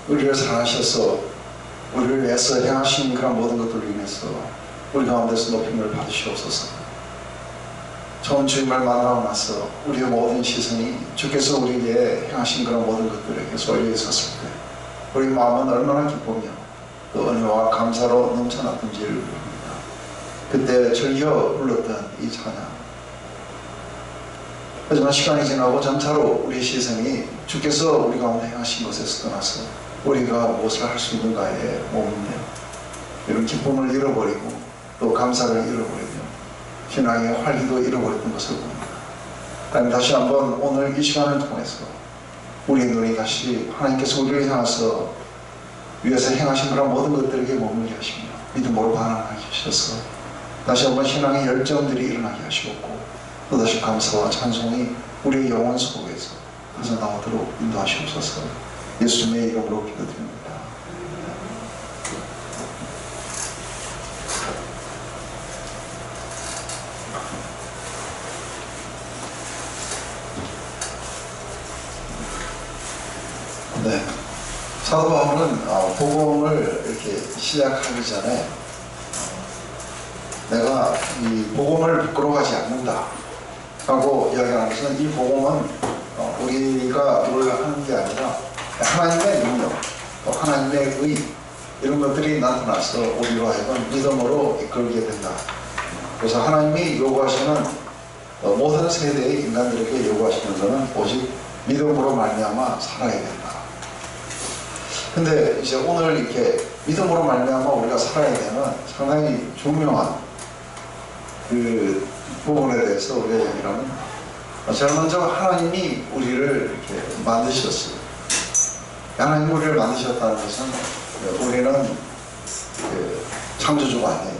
우리를 사랑하셔서 우리를 위해서 행하신 그런 모든 것들로 인해서 우리 가운데서 높임을 받으시옵소서. 처음 주님을 만나고 나서 우리의 모든 시선이 주께서 우리에게 행하신 그런 모든 것들에게 쏠려 있었을 때 우리 마음은 얼마나 기쁘며 또 은혜와 감사로 넘쳐났던지를 모릅니다. 그때 즐겨 불렀던 이 찬양. 하지만 시간이 지나고 점차로 우리의 시선이 주께서 우리 가운데 행하신 것에서 떠나서 우리가 무엇을 할 수 있는가에 머물며 이런 기쁨을 잃어버리고 또 감사를 잃어버리며 신앙의 활기도 잃어버렸던 것을 봅니다. 하나님, 다시 한번 오늘 이 시간을 통해서 우리의 눈이 다시 하나님께서 우리를 향해서 위에서 행하신 그런 모든 것들에게 머물게 하시며 믿음으로 반응하게 하셔서 다시 한번 신앙의 열정들이 일어나게 하시옵고 또다시 감사와 찬송이 우리의 영혼 속에서 흘러나오도록 인도하시옵소서. 예수님의 이름으로 기도드립니다. 네, 사도 바울은 복음을 이렇게 시작하기 전에 내가 이 복음을 부끄러워하지 않는다 하고 이야기하는 것은 이 복음은 우리가 뭘 하는 게 아니라 하나님의 능력, 또 하나님의 의 이런 것들이 나타나서 우리로 하여금 믿음으로 이끌게 된다. 그래서 하나님이 요구하시는 모든 세대의 인간들에게 요구하시는 것은 오직 믿음으로 말미암아 살아야 된다. 근데 이제 오늘 이렇게 믿음으로 말미암아 우리가 살아야 되는 상당히 중요한 그 부분에 대해서 우리가 얘기를 하면 제일 먼저 하나님이 우리를 이렇게 만드셨어요. 하나님이 우리를 만드셨다는 것은 우리는 창조주가 아니에요.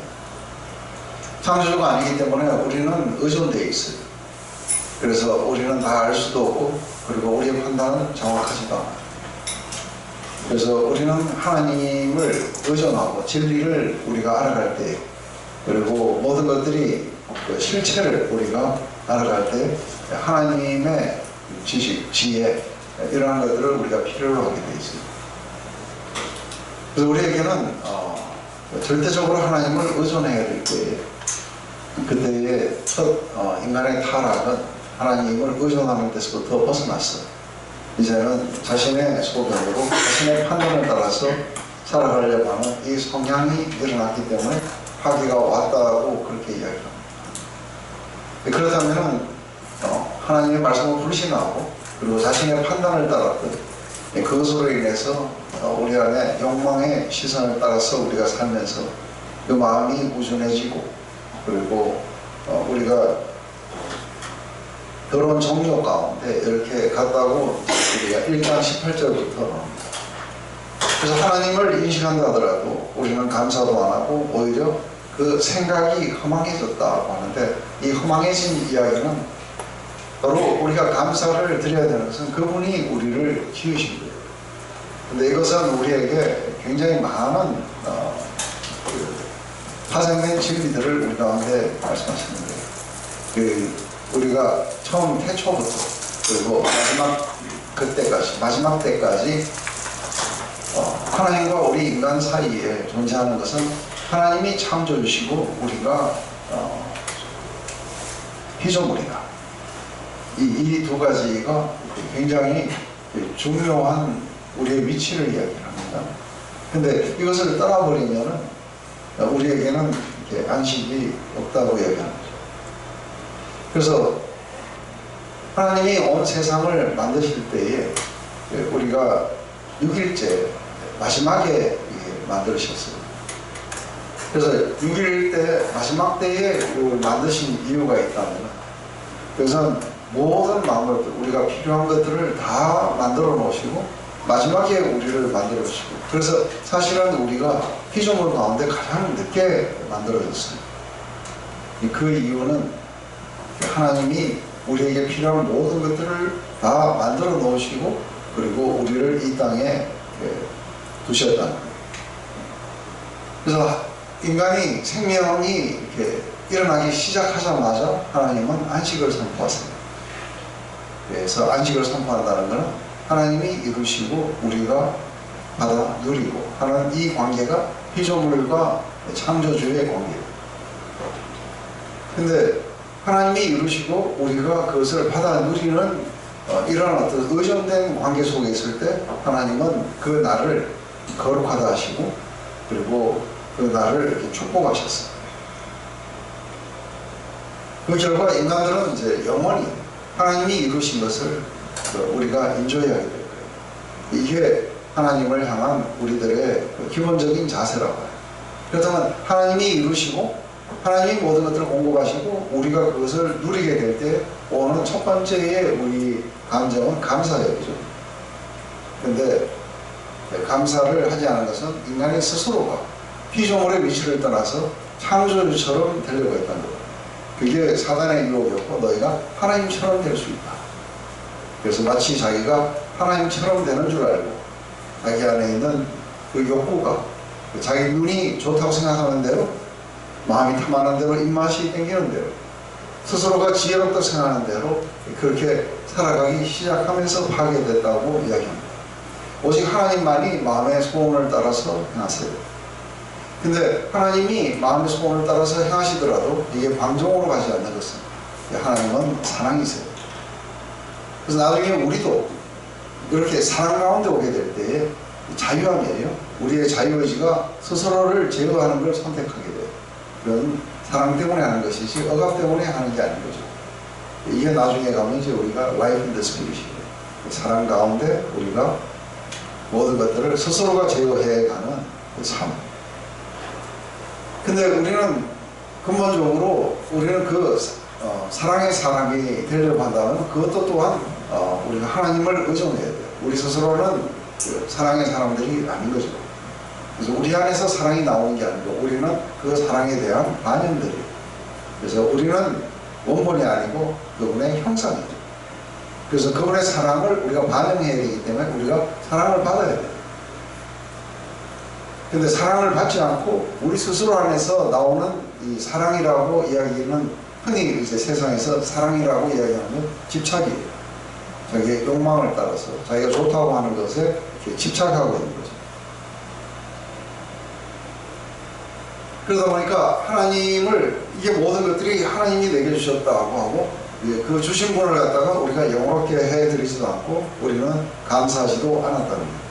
창조주가 아니기 때문에 우리는 의존되어 있어요. 그래서 우리는 다 알 수도 없고 그리고 우리의 판단은 정확하지도 않아요. 그래서 우리는 하나님을 의존하고 진리를 우리가 알아갈 때 그리고 모든 것들이 실체를 우리가 알아갈 때 하나님의 지식, 지혜 이러한 것들을 우리가 필요로 하게 되어 있어요. 그래서 우리에게는 절대적으로 하나님을 의존해야 될 때에 그때의 첫 인간의 타락은 하나님을 의존하는 데서부터 벗어났어요. 이제는 자신의 소견으로 자신의 판단을 따라서 살아가려고 하는 이 성향이 일어났기 때문에 파괴가 왔다고 그렇게 이야기합니다. 그렇다면 하나님의 말씀을 불신하고 그리고 자신의 판단을 따랐던 그것으로 인해서 우리 안에 욕망의 시선을 따라서 우리가 살면서 그 마음이 우준해지고 그리고 우리가 더러운 정욕 가운데 이렇게 갔다고 우리가 1장 18절부터 그래서 하나님을 인식한다 하더라도 우리는 감사도 안 하고 오히려 그 생각이 허망해졌다고 하는데 이 허망해진 이야기는 바로 우리가 감사를 드려야 되는 것은 그분이 우리를 지으신 거예요. 근데 이것은 우리에게 굉장히 많은 파생된 진리들을 우리 가운데 말씀하시는 거예요. 우리가 처음 태초부터 그리고 마지막 때까지 하나님과 우리 인간 사이에 존재하는 것은 하나님이 창조주시고 우리가 피조물이다. 이 두 가지가 굉장히 중요한 우리의 위치를 이야기합니다. 근데 이것을 떠나버리면 우리에게는 이렇게 안식이 없다고 이야기하는 거죠. 그래서 하나님이 온 세상을 만드실 때에 우리가 6일째 마지막에 만드셨어요. 그래서 6일 때 마지막 때에 만드신 이유가 있다면 그것은 모든 만물들 우리가 필요한 것들을 다 만들어 놓으시고 마지막에 우리를 만들어 주시고 그래서 사실은 우리가 피조물 가운데 가장 늦게 만들어졌어요. 그 이유는 하나님이 우리에게 필요한 모든 것들을 다 만들어 놓으시고 그리고 우리를 이 땅에 두셨다는 거예요. 그래서 인간이 생명이 이렇게 일어나기 시작하자마자 하나님은 안식을 선포하세요. 그래서 안식을 선포한다는 것은 하나님이 이루시고 우리가 받아 누리고 하는 이 관계가 피조물과 창조주의 관계예요. 근데 하나님이 이루시고 우리가 그것을 받아 누리는 이런 어떤 의존된 관계 속에 있을 때 하나님은 그 나를 거룩하다 하시고 그리고 그 나를 이렇게 축복하셨어요. 그 결과 인간들은 이제 영원히 하나님이 이루신 것을 우리가 인조해야 될 거예요. 이게 하나님을 향한 우리들의 기본적인 자세라고 해요. 그렇다면 하나님이 이루시고 하나님이 모든 것들을 공급하시고 우리가 그것을 누리게 될 때 오는 첫 번째의 우리 감정은 감사예요. 그런데 감사를 하지 않은 것은 인간의 스스로가 피조물의 위치를 떠나서 창조주처럼 되려고 했다는 거예요. 그게 사단의 유혹이었고 너희가 하나님처럼 될 수 있다. 그래서 마치 자기가 하나님처럼 되는 줄 알고 자기 안에 있는 그 욕구가 자기 눈이 좋다고 생각하는 대로 마음이 탐하는 대로 입맛이 땡기는 대로 스스로가 지혜롭다고 생각하는 대로 그렇게 살아가기 시작하면서 파괴됐다고 이야기합니다. 오직 하나님만이 마음의 소원을 따라서 행하세요. 근데 하나님이 마음의 소원을 따라서 행하시더라도 이게 방종으로 가지 않는 것은 하나님은 사랑이세요. 그래서 나중에 우리도 이렇게 사랑 가운데 오게 될 때에 자유함이에요. 우리의 자유의지가 스스로를 제어하는 걸 선택하게 돼요. 그건 사랑 때문에 하는 것이지 억압 때문에 하는 게 아닌 거죠. 이게 나중에 가면 이제 우리가 life in the spirit이에요. 사랑 가운데 우리가 모든 것들을 스스로가 제어해 가는 그 삶. 근데 우리는 근본적으로 우리는 그 사랑의 사람이 되려고 한다면 그것도 또한 우리가 하나님을 의존해야 돼요. 우리 스스로는 그 사랑의 사람들이 아닌 거죠. 그래서 우리 안에서 사랑이 나오는 게 아니고 우리는 그 사랑에 대한 반영들이에요. 그래서 우리는 원본이 아니고 그분의 형상이죠. 그래서 그분의 사랑을 우리가 반영해야 되기 때문에 우리가 사랑을 받아야 돼요. 근데 사랑을 받지 않고 우리 스스로 안에서 나오는 이 사랑이라고 이야기는 흔히 이제 세상에서 사랑이라고 이야기하는 집착이에요. 자기의 욕망을 따라서 자기가 좋다고 하는 것에 집착하고 있는 거죠. 그러다 보니까 하나님을 이게 모든 것들이 하나님이 내게 주셨다고 하고 그 주신 분을 갖다가 우리가 영원하게 해드리지도 않고 우리는 감사하지도 않았다는 거예요.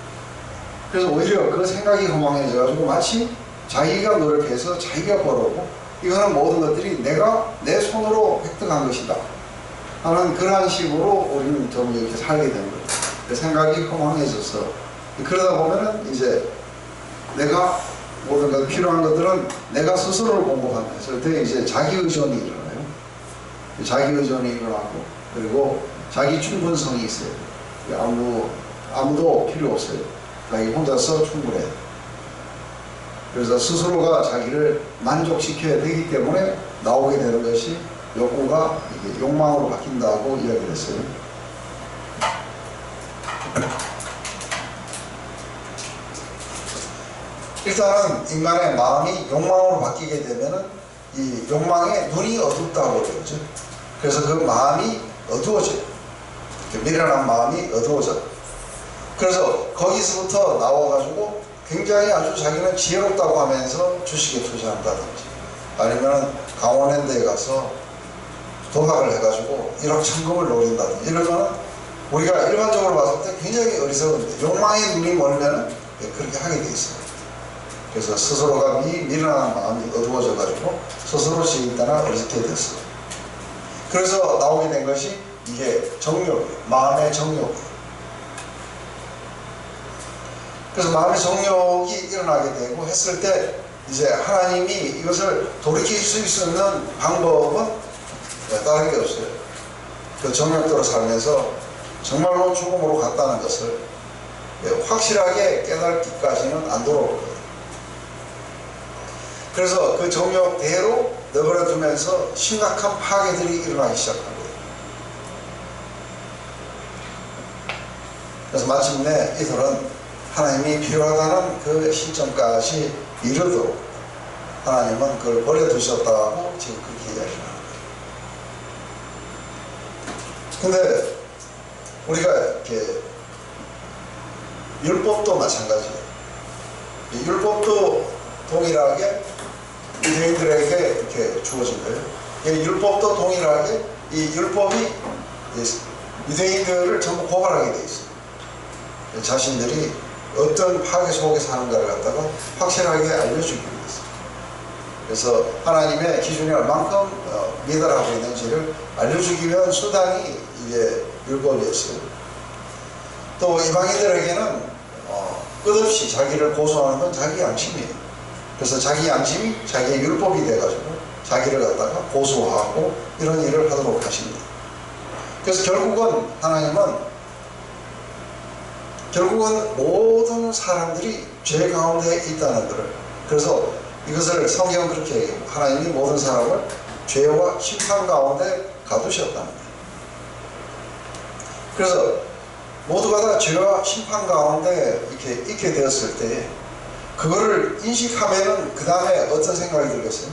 그래서 오히려 그 생각이 허망해져가지고 마치 자기가 노력해서 자기가 벌었고 이거는 모든 것들이 내가 내 손으로 획득한 것이다 하는 그러한 식으로 우리는 좀 이렇게 살게 되는 거예요. 그 생각이 허망해져서 그러다 보면은 이제 내가 모든 것 필요한 것들은 내가 스스로를 공급하면서 그때 이제 자기 의존이 일어나요. 자기 의존이 일어나고 그리고 자기 충분성이 있어요. 아무도 필요 없어요. 자기 혼자서 충분해요. 그래서 스스로가 자기를 만족시켜야 되기 때문에 나오게 되는 것이 욕구가 이게 욕망으로 바뀐다고 이야기를 했어요. 일단은 인간의 마음이 욕망으로 바뀌게 되면은 이 욕망에 눈이 어둡다고 그러죠. 그래서 그 마음이 어두워져요. 미련한 마음이 어두워져요. 그래서 거기서부터 나와가지고 굉장히 아주 자기는 지혜롭다고 하면서 주식에 투자한다든지 아니면 강원랜드에 가서 도박을 해가지고 1억 천금을 노린다든지 이러면은 우리가 일반적으로 봤을 때 굉장히 어리석은데 욕망의 눈이 멀면은 그렇게 하게 돼 있어요. 그래서 스스로가 미련한 마음이 어두워져가지고 스스로 지금 따라 어리석게 됐어요. 그래서 나오게 된 것이 이게 정욕이에요. 마음의 정욕이에요. 그래서 마음의 정욕이 일어나게 되고 했을 때 이제 하나님이 이것을 돌이킬 수 있는 방법은 다른 게 없어요. 그 정욕대로 살면서 정말로 죽음으로 갔다는 것을 확실하게 깨닫기까지는 안 돌아올 거예요. 그래서 그 정욕대로 내버려두면서 심각한 파괴들이 일어나기 시작한 거예요. 그래서 마침내 이들은 하나님이 필요하다는 그 시점까지 이르도록 하나님은 그걸 버려두셨다고 지금 그렇게 이야기를 하는 거예요. 근데 우리가 이렇게 율법도 마찬가지예요. 이 율법도 동일하게 유대인들에게 이렇게 주어진 거예요. 이 율법도 동일하게 이 율법이 유대인들을 전부 고발하게 돼 있어요. 자신들이 어떤 파괴 속에 사는가를 갖다가 확실하게 알려주기 위해서. 그래서 하나님의 기준이 얼만큼 미달하고 있는지를 알려주기 위한 수단이 이게 율법이었어요. 또 이방인들에게는 끝없이 자기를 고소하는 건 자기 양심이에요. 그래서 자기 양심이 자기의 율법이 돼가지고 자기를 갖다가 고소하고 이런 일을 하도록 하십니다. 그래서 결국은 하나님은 모든 사람들이 죄 가운데 있다는 것을, 그래서 이것을 성경은 그렇게 얘기해요. 하나님이 모든 사람을 죄와 심판 가운데 가두셨다는 거예요. 그래서 모두가 다 죄와 심판 가운데 이렇게 있게 되었을 때 그거를 인식하면은 그 다음에 어떤 생각이 들겠어요?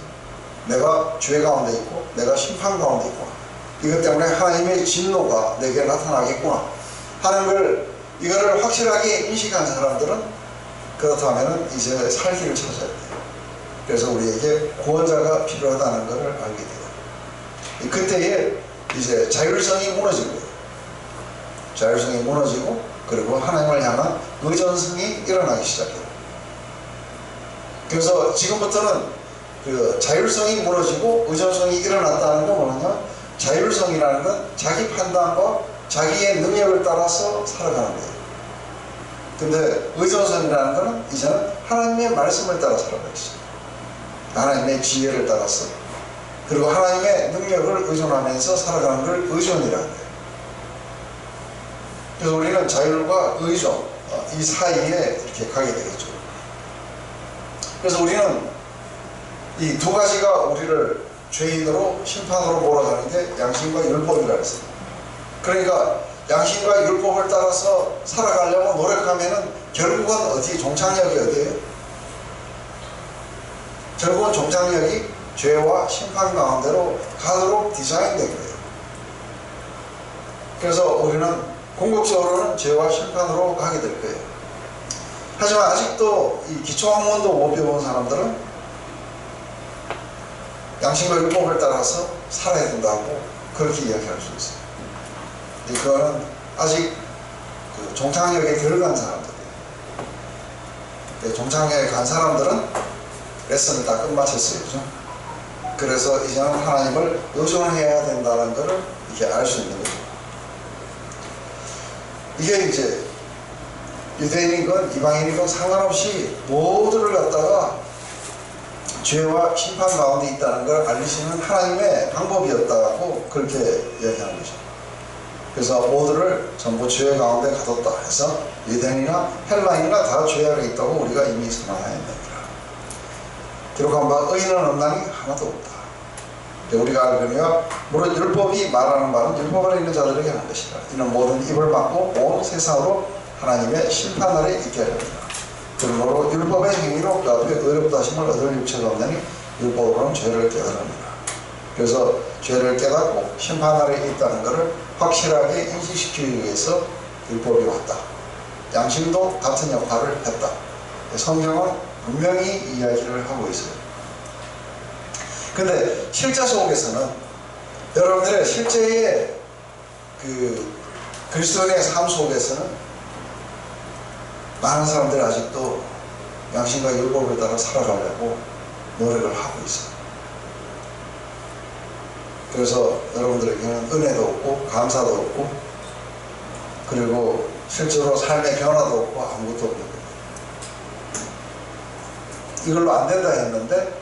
내가 죄 가운데 있고 내가 심판 가운데 있구나. 이것 때문에 하나님의 진노가 내게 나타나겠구나 하는 걸, 이거를 확실하게 인식한 사람들은 그렇다면은 이제 살기를 찾아야 돼요. 그래서 우리에게 구원자가 필요하다는 것을 알게 돼요. 그때에 이제 자율성이 무너진 거예요. 자율성이 무너지고 그리고 하나님을 향한 의존성이 일어나기 시작해요. 그래서 지금부터는 그 자율성이 무너지고 의존성이 일어났다는 건 뭐냐? 자율성이라는 건 자기 판단과 자기의 능력을 따라서 살아가는 거예요. 근데 의존성이라는 것은 이제는 하나님의 말씀을 따라 살아가기 시작해요. 하나님의 지혜를 따라서, 그리고 하나님의 능력을 의존하면서 살아가는 걸 의존이라는 거예요. 그래서 우리는 자율과 의존, 이 사이에 이렇게 가게 되겠죠. 그래서 우리는 이 두 가지가 우리를 죄인으로 심판으로 몰아가는 게 양심과 율법이라 했어요. 그러니까 양심과 율법을 따라서 살아가려고 노력하면은 결국은 어디 종착역이 어디예요? 결국은 종착역이 죄와 심판 가운데로 가도록 디자인된 거예요. 그래서 우리는 궁극적으로는 죄와 심판으로 가게 될 거예요. 하지만 아직도 이 기초학문도 못 배운 사람들은 양심과 율법을 따라서 살아야 된다고 그렇게 이야기할 수 있어요. 그거는 아직 그 종착역에 들어간 사람들이에요. 종착역에 간 사람들은 레슨을 다 끝마쳤어요. 그죠? 그래서 이제는 하나님을 의존해야 된다는 것을 이렇게 알 수 있는 거죠. 이게 이제 유대인이건 이방인이건 상관없이 모두를 갖다가 죄와 심판 가운데 있다는 걸 알리시는 하나님의 방법이었다고 그렇게 이야기하는 거죠. 그래서 모두를 전부 죄 가운데 가뒀다 해서 유대인이나 헬라인이나 다 죄 아래 있다고 우리가 이미 선언하였느니라. 기록한 바 의인은 없나니 하나도 없다. 우리가 알거니와 물론 율법이 말하는 바는 율법 아래 있는 자들에게 하는 것이라. 이는 모든 입을 막고 온 세상으로 하나님의 심판 아래 있게 하렵니다. 그러므로 율법의 행위로 그 앞에 의롭다 하심을 얻을 육체가 없나니 율법으로는 죄를 깨달으니라. 그래서 죄를 깨닫고 심판 아래 있다는 것을 확실하게 인식시키기 위해서 율법이 왔다. 양심도 같은 역할을 했다. 성경은 분명히 이야기를 하고 있어요. 근데 실제 속에서는 여러분들의 실제의 그 그리스도인의 삶 속에서는 많은 사람들이 아직도 양심과 율법을 따라 살아가려고 노력을 하고 있어요. 그래서 여러분들에게는 은혜도 없고 감사도 없고 그리고 실제로 삶의 변화도 없고 아무것도 없는 거예요. 이걸로 안 된다 했는데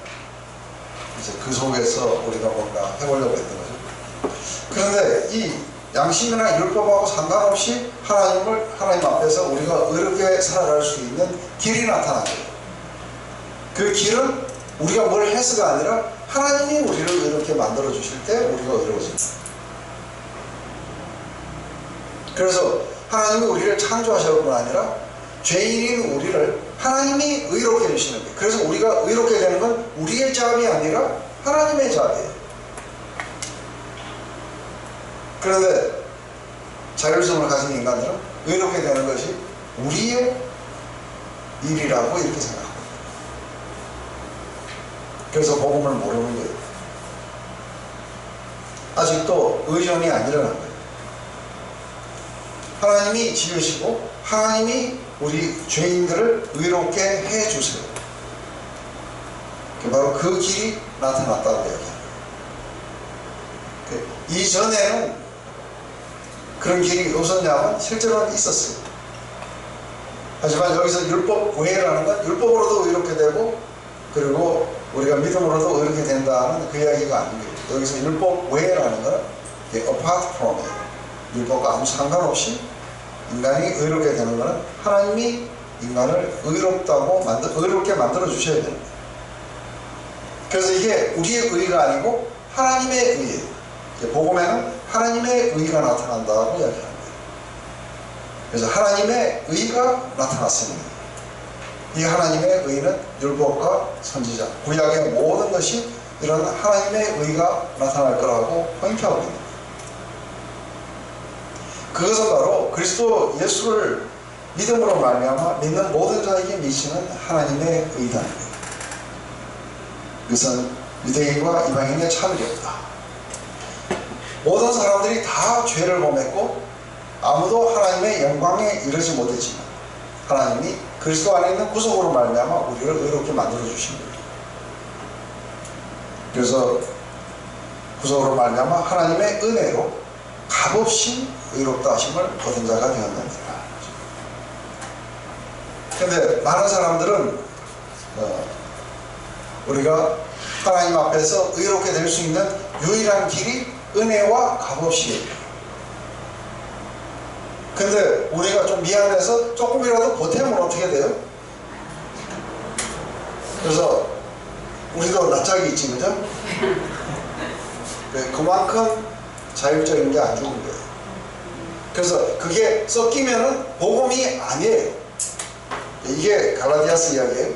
이제 그 속에서 우리가 뭔가 해보려고 했던 거죠. 그런데 이 양심이나 율법하고 상관없이 하나님 앞에서 우리가 의롭게 살아갈 수 있는 길이 나타난 거예요. 그 길은 우리가 뭘 해서가 아니라 하나님이 우리를 의롭게 만들어 주실 때 우리가 의로워집니다. 그래서 하나님이 우리를 창조하실 뿐 아니라 죄인인 우리를 하나님이 의롭게 해주시는 거예요. 그래서 우리가 의롭게 되는 건 우리의 자업이 아니라 하나님의 자업이에요. 그런데 자율성을 가진 인간들은 의롭게 되는 것이 우리의 일이라고 이렇게 생각합니다. 그래서 복음을 모르는 거예요. 아직도 의존이 안 일어난 거예요. 하나님이 지으시고 하나님이 우리 죄인들을 의롭게 해주세요. 바로 그 길이 나타났다고 이야기합니다. 이전에는 그런 길이 없었냐면 실제로는 있었어요. 하지만 여기서 율법 외라는 건 율법으로도 의롭게 되고 그리고 우리가 믿음으로도 의롭게 된다는 그 이야기가 아닙니다. 여기서 율법 외라는 건 apart from it, 율법과 아무 상관없이 인간이 의롭게 되는 것은 하나님이 인간을 의롭게 만들어 주셔야 됩니다. 그래서 이게 우리의 의가 아니고 하나님의 의예요. 복음에는 하나님의 의가 나타난다고 이야기합니다. 그래서 하나님의 의가 나타났습니다. 이 하나님의 의는 율법과 선지자, 구약의 모든 것이 이런 하나님의 의가 나타날 거라고 포인트하고 있습니다. 그것은 바로 그리스도 예수를 믿음으로 말미암아 믿는 모든 자에게 미치는 하나님의 의다. 그것은 유대인과 이방인의 차별이 없다. 모든 사람들이 다 죄를 범했고 아무도 하나님의 영광에 이르지 못했지만 하나님이 그리스도 안에 있는 구속으로 말미암아 우리를 의롭게 만들어 주신 거예요. 그래서 구속으로 말미암아 하나님의 은혜로 값없이 의롭다 하심을 얻은 자가 되었습니다. 그런데 많은 사람들은 우리가 하나님 앞에서 의롭게 될 수 있는 유일한 길이 은혜와 값없이에요. 근데 우리가 좀 미안해서 조금이라도 보태면 어떻게 돼요? 그래서 우리도 낯짝이 있지, 그죠? 그만큼 자율적인 게 안 좋은 거예요. 그래서 그게 섞이면은 복음이 아니에요. 이게 갈라디아서 이야기예요.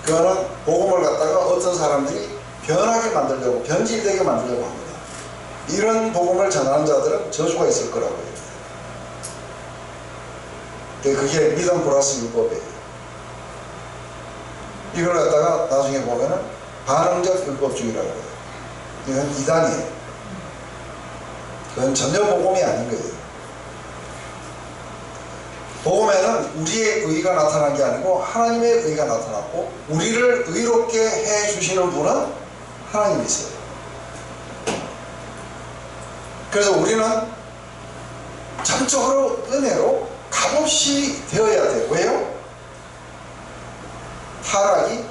그거는 복음을 갖다가 어떤 사람들이 변하게 만들려고, 변질되게 만들려고 합니다. 이런 복음을 전하는 자들은 저주가 있을 거라고 해요. 그게 믿음 플러스 율법이에요. 이걸 갖다가 나중에 보면은 반응적 율법주의라고 해요. 이건 이단이에요. 그건 전혀 복음이 아닌 거예요. 복음에는 우리의 의가 나타난 게 아니고 하나님의 의가 나타났고 우리를 의롭게 해주시는 분은 하나님이세요. 그래서 우리는 전적으로 은혜로 값없이 되어야 돼요. 왜요? 타락이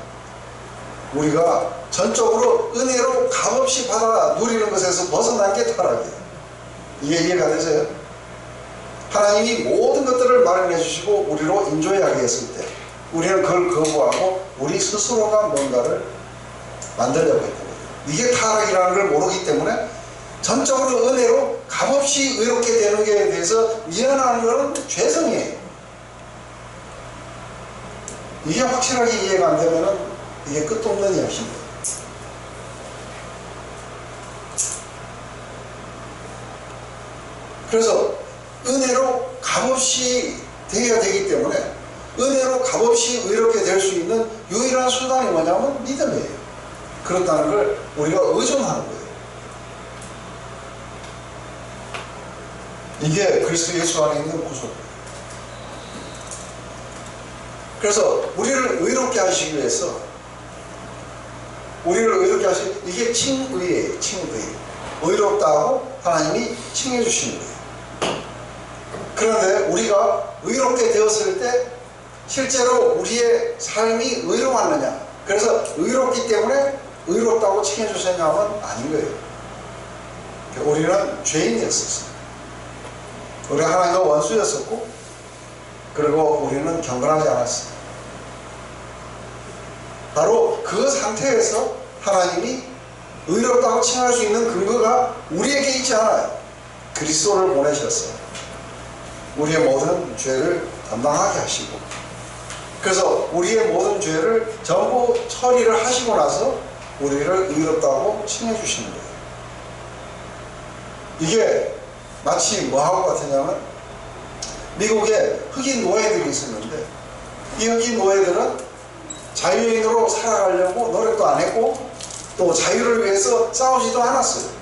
우리가 전적으로 은혜로 값없이 받아 누리는 것에서 벗어난 게 타락이에요. 이게 이해가 되세요? 하나님이 모든 것들을 마련해 주시고 우리로 인조하게 했을 때 우리는 그걸 거부하고 우리 스스로가 뭔가를 만들려고 했던 거예요. 이게 타락이라는 걸 모르기 때문에 전적으로 은혜로 값없이 의롭게 되는 것에 대해서 미안한 것은 죄성이에요. 이게 확실하게 이해가 안 되면 이게 끝도 없는 이야기입니다. 그래서 은혜로 값없이 되어야 되기 때문에 은혜로 값없이 의롭게 될 수 있는 유일한 수단이 뭐냐면 믿음이에요. 그렇다는 걸 우리가 의존하는 거예요. 이게 그리스도 예수 안에 있는 구속이에요. 그래서 우리를 의롭게 하시기 위해서 이게 칭의예요. 칭의. 의롭다고 하나님이 칭해 주시는 거예요. 그런데 우리가 의롭게 되었을 때 실제로 우리의 삶이 의로웠느냐, 그래서 의롭기 때문에 의롭다고 칭해 주셨냐면 아닌 거예요. 우리는 죄인이었었어요. 우리가 하나님과 원수였었고 그리고 우리는 경건하지 않았어요. 바로 그 상태에서 하나님이 의롭다고 칭할 수 있는 근거가 우리에게 있지 않아요. 그리스도를 보내셨어요. 우리의 모든 죄를 담당하게 하시고 그래서 우리의 모든 죄를 전부 처리를 하시고 나서 우리를 의롭다고 칭해 주시는 거예요. 이게 마치 뭐하고 같으냐면 미국에 흑인 노예들이 있었는데 이 흑인 노예들은 자유인으로 살아가려고 노력도 안 했고 또 자유를 위해서 싸우지도 않았어요.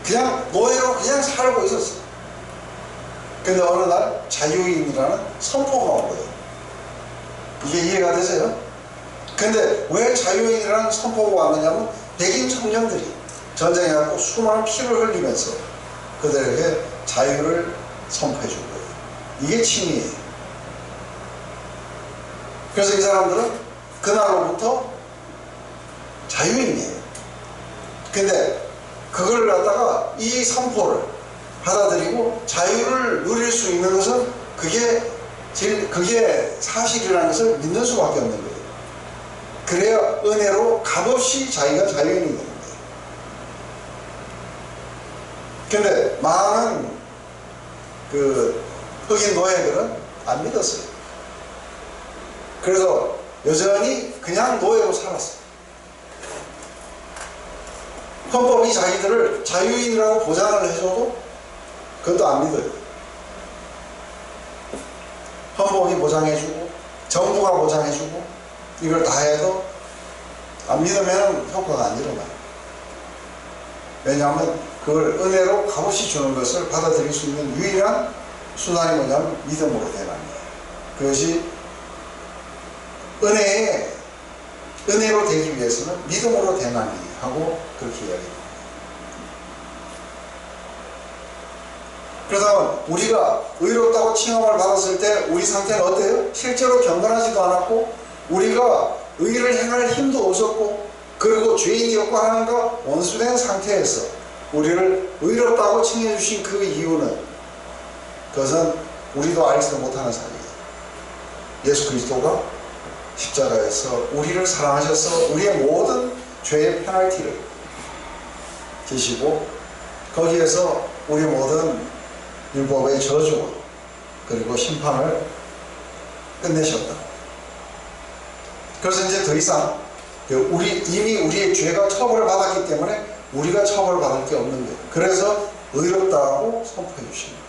그냥 노예로 그냥 살고 있었어요. 근데 어느 날 자유인이라는 선포가 온 거예요. 이게 이해가 되세요? 근데 왜 자유인이라는 선포가 왔느냐면 백인 청년들이 전쟁해갖고 수많은 피를 흘리면서 그들에게 자유를 선포해 준 거예요. 이게 칭의예요. 그래서 이 사람들은 그날로부터 자유인이에요. 근데 그걸 갖다가 이 선포를 받아들이고 자유를 누릴 수 있는 것은 그게 사실이라는 것을 믿는 수밖에 없는 거예요. 그래야 은혜로 값없이 자기가 자유인이 되는 거예요. 근데 많은 그 흑인 노예들은 안 믿었어요. 그래서 여전히 그냥 노예로 살았어요. 헌법이 자기들을 자유인이라고 보장을 해줘도 그것도 안 믿어요. 헌법이 보장해주고 정부가 보장해주고 이걸 다 해도 안 믿으면 효과가 안 일어나요. 왜냐하면 그걸 은혜로 값없이 주는 것을 받아들일 수 있는 유일한 수단이 뭐냐면 믿음으로 대납이에요. 그것이 은혜로 되기 위해서는 믿음으로 대납이 하고 그렇게 이야기합니다. 그래서 우리가 의롭다고 칭함을 받았을 때 우리 상태는 어때요? 실제로 경건하지도 않았고 우리가 의를 행할 힘도 없었고 그리고 죄인이었고 하나님과 원수된 상태에서 우리를 의롭다고 칭해 주신 그 이유는 그것은 우리도 알지도 못하는 사실이에요. 예수 그리스도가 십자가에서 우리를 사랑하셔서 우리의 모든 죄의 페널티를 지시고 거기에서 우리 모든 율법의 저주와 그리고 심판을 끝내셨다. 그래서 이제 더 이상 이미 우리의 죄가 처벌을 받았기 때문에 우리가 처벌받을 게 없는 거예요. 그래서 의롭다고 선포해 주신 거예요.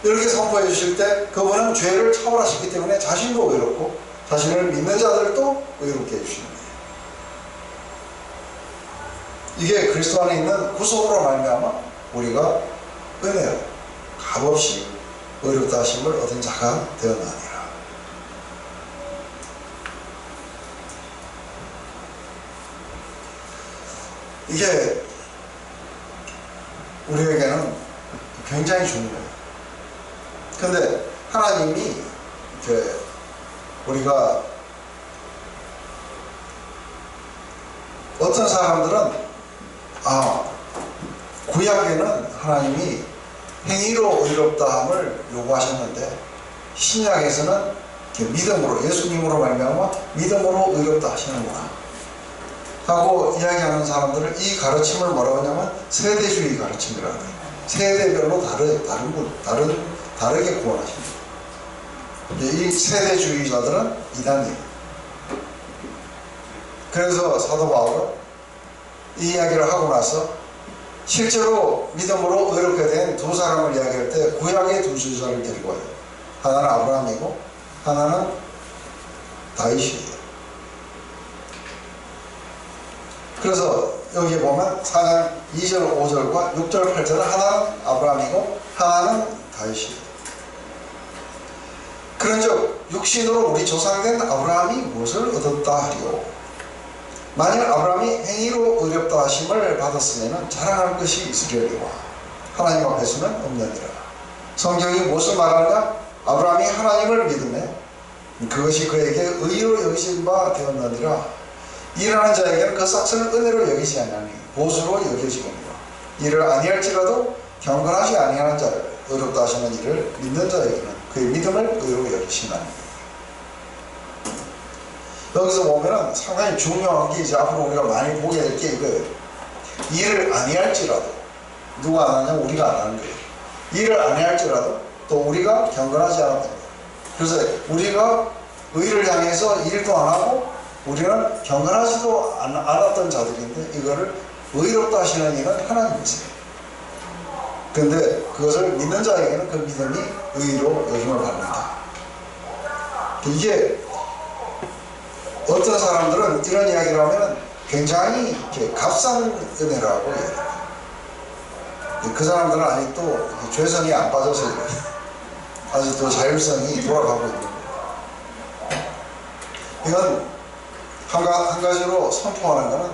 이렇게 선포해 주실 때 그분은 죄를 처벌하셨기 때문에 자신도 의롭고 자신을 믿는 자들도 의롭게 해주시는 거예요. 이게 그리스도 안에 있는 구속으로 말미암아 우리가 은혜로 값없이 의롭다 하심을 얻은 자가 되었나니라. 이게 우리에게는 굉장히 중요해요. 근데 하나님이 우리가 어떤 사람들은 구약에는 하나님이 행위로 의롭다함을 요구하셨는데 신약에서는 믿음으로 예수님으로 말미암아 믿음으로 의롭다 하시는구나 하고 이야기하는 사람들은 이 가르침을 뭐라고 하냐면 세대주의 가르침이라고 해요. 세대별로 다르게 구원하십니다. 이 세대주의자들은 이단이에요. 그래서 사도 바울은 이 이야기를 하고 나서 실제로 믿음으로 의롭게 된 두 사람을 이야기할 때 구약의 두 주자를 데리고 와요. 하나는 아브라함이고 하나는 다윗이에요. 그래서 여기 보면 4장 2절 5절과 6절 8절은 하나는 아브라함이고 하나는 다윗이에요. 그런즉 육신으로 우리 조상된 아브라함이 무엇을 얻었다 하리요. 만일 아브라함이 행위로 의롭다 하심을 받았으면 자랑할 것이 있으려니와 하나님 앞에서는 없느니라. 성경이 무엇을 말하느냐? 아브라함이 하나님을 믿음에 그것이 그에게 의로 여기신 바 되었느니라. 일하는 자에게는 그 삭슬을 은혜로 여기지 아니하니 보수로 여겨지거니와 이를 아니할지라도 경건하지 아니하는 자를 의롭다 하시는 이를 믿는 자에게는 그의 믿음을 의로 여기시나니. 여기서 보면은 상당히 중요한 게 이제 앞으로 우리가 많이 보게 될 게 이거예요. 일을 아니할지라도 누가 안 하냐면 우리가 안 하는 거예요. 일을 아니할지라도 또 우리가 경건하지 않았던 거예요. 그래서 우리가 의를 향해서 일도 안 하고 우리는 경건하지도 않았던 자들인데 이거를 의롭다 하시는 이는 하나님이세요. 그런데 그것을 믿는 자에게는 그 믿음이 의로 여김을 받는다. 이게 어떤 사람들은 이런 이야기를 하면 굉장히 이렇게 값싼 은혜라고 얘기해요. 그 사람들은 아직도 죄성이 안 빠져서 아직도 자율성이 돌아가고 있는 거예요. 이건 한 가지로 선포하는 것은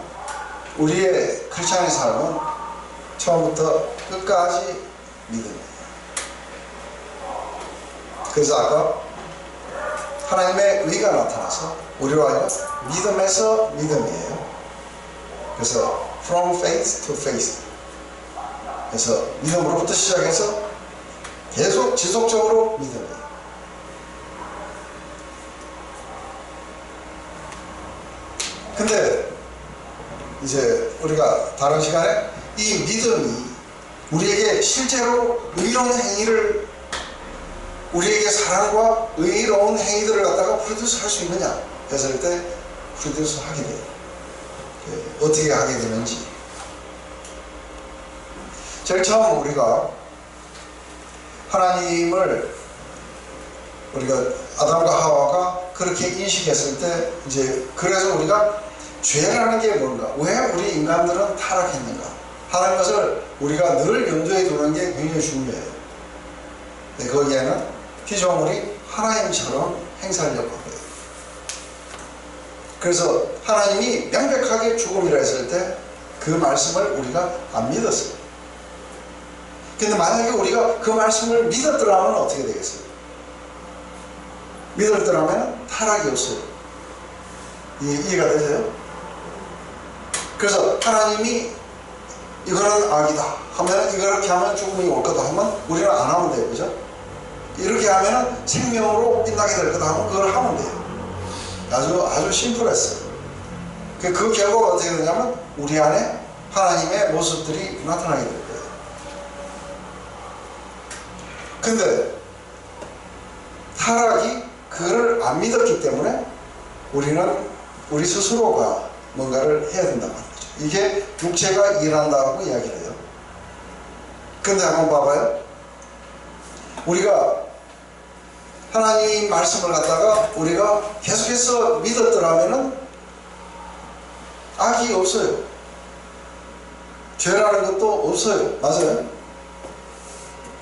우리의 크리스찬의 삶은 처음부터 끝까지 믿음이에요. 그래서 아까 하나님의 의가 나타나서 우리로 하여금 믿음에서 믿음이에요. 그래서 from faith to faith. 그래서 믿음으로부터 시작해서 계속 지속적으로 믿음이에요. 근데 이제 우리가 다른 시간에 이 믿음이 우리에게 실제로 의로운 행위를, 우리에게 사랑과 의로운 행위들을 갖다가 프로듀스 할 수 있느냐 했을 때 프로듀스 하게 돼요. 어떻게 하게 되는지. 제일 처음 우리가 하나님을, 우리가 아담과 하와가 그렇게 인식했을 때, 이제 그래서 우리가 죄라는 게 뭔가, 왜 우리 인간들은 타락했는가 하는 것을 우리가 늘 염두에 두는 게 굉장히 중요해요. 네, 거기에는 피조물이 하나님처럼 행사하려고 한 거예요. 그래서 하나님이 명백하게 죽음이라 했을 때 그 말씀을 우리가 안 믿었어요. 근데 만약에 우리가 그 말씀을 믿었더라면 어떻게 되겠어요? 믿었더라면 타락이 없어요. 이해가 되세요? 그래서 하나님이 이거는 악이다 하면, 이렇게 하면 죽음이 올 거다 하면 우리는 안 하면 돼요. 그죠? 이렇게 하면 생명으로 빛나게 될 거다 하면 그걸 하면 돼요. 아주 심플했어요. 그 결과가 어떻게 되냐면 우리 안에 하나님의 모습들이 나타나게 될 거예요. 근데 타락이 그걸 안 믿었기 때문에 우리는 우리 스스로가 뭔가를 해야 된단 말이죠. 이게 육체가 일한다고 이야기를 해요. 근데 한번 봐봐요. 우리가 하나님 말씀을 갖다가 우리가 계속해서 믿었더라면은 악이 없어요. 죄라는 것도 없어요. 맞아요?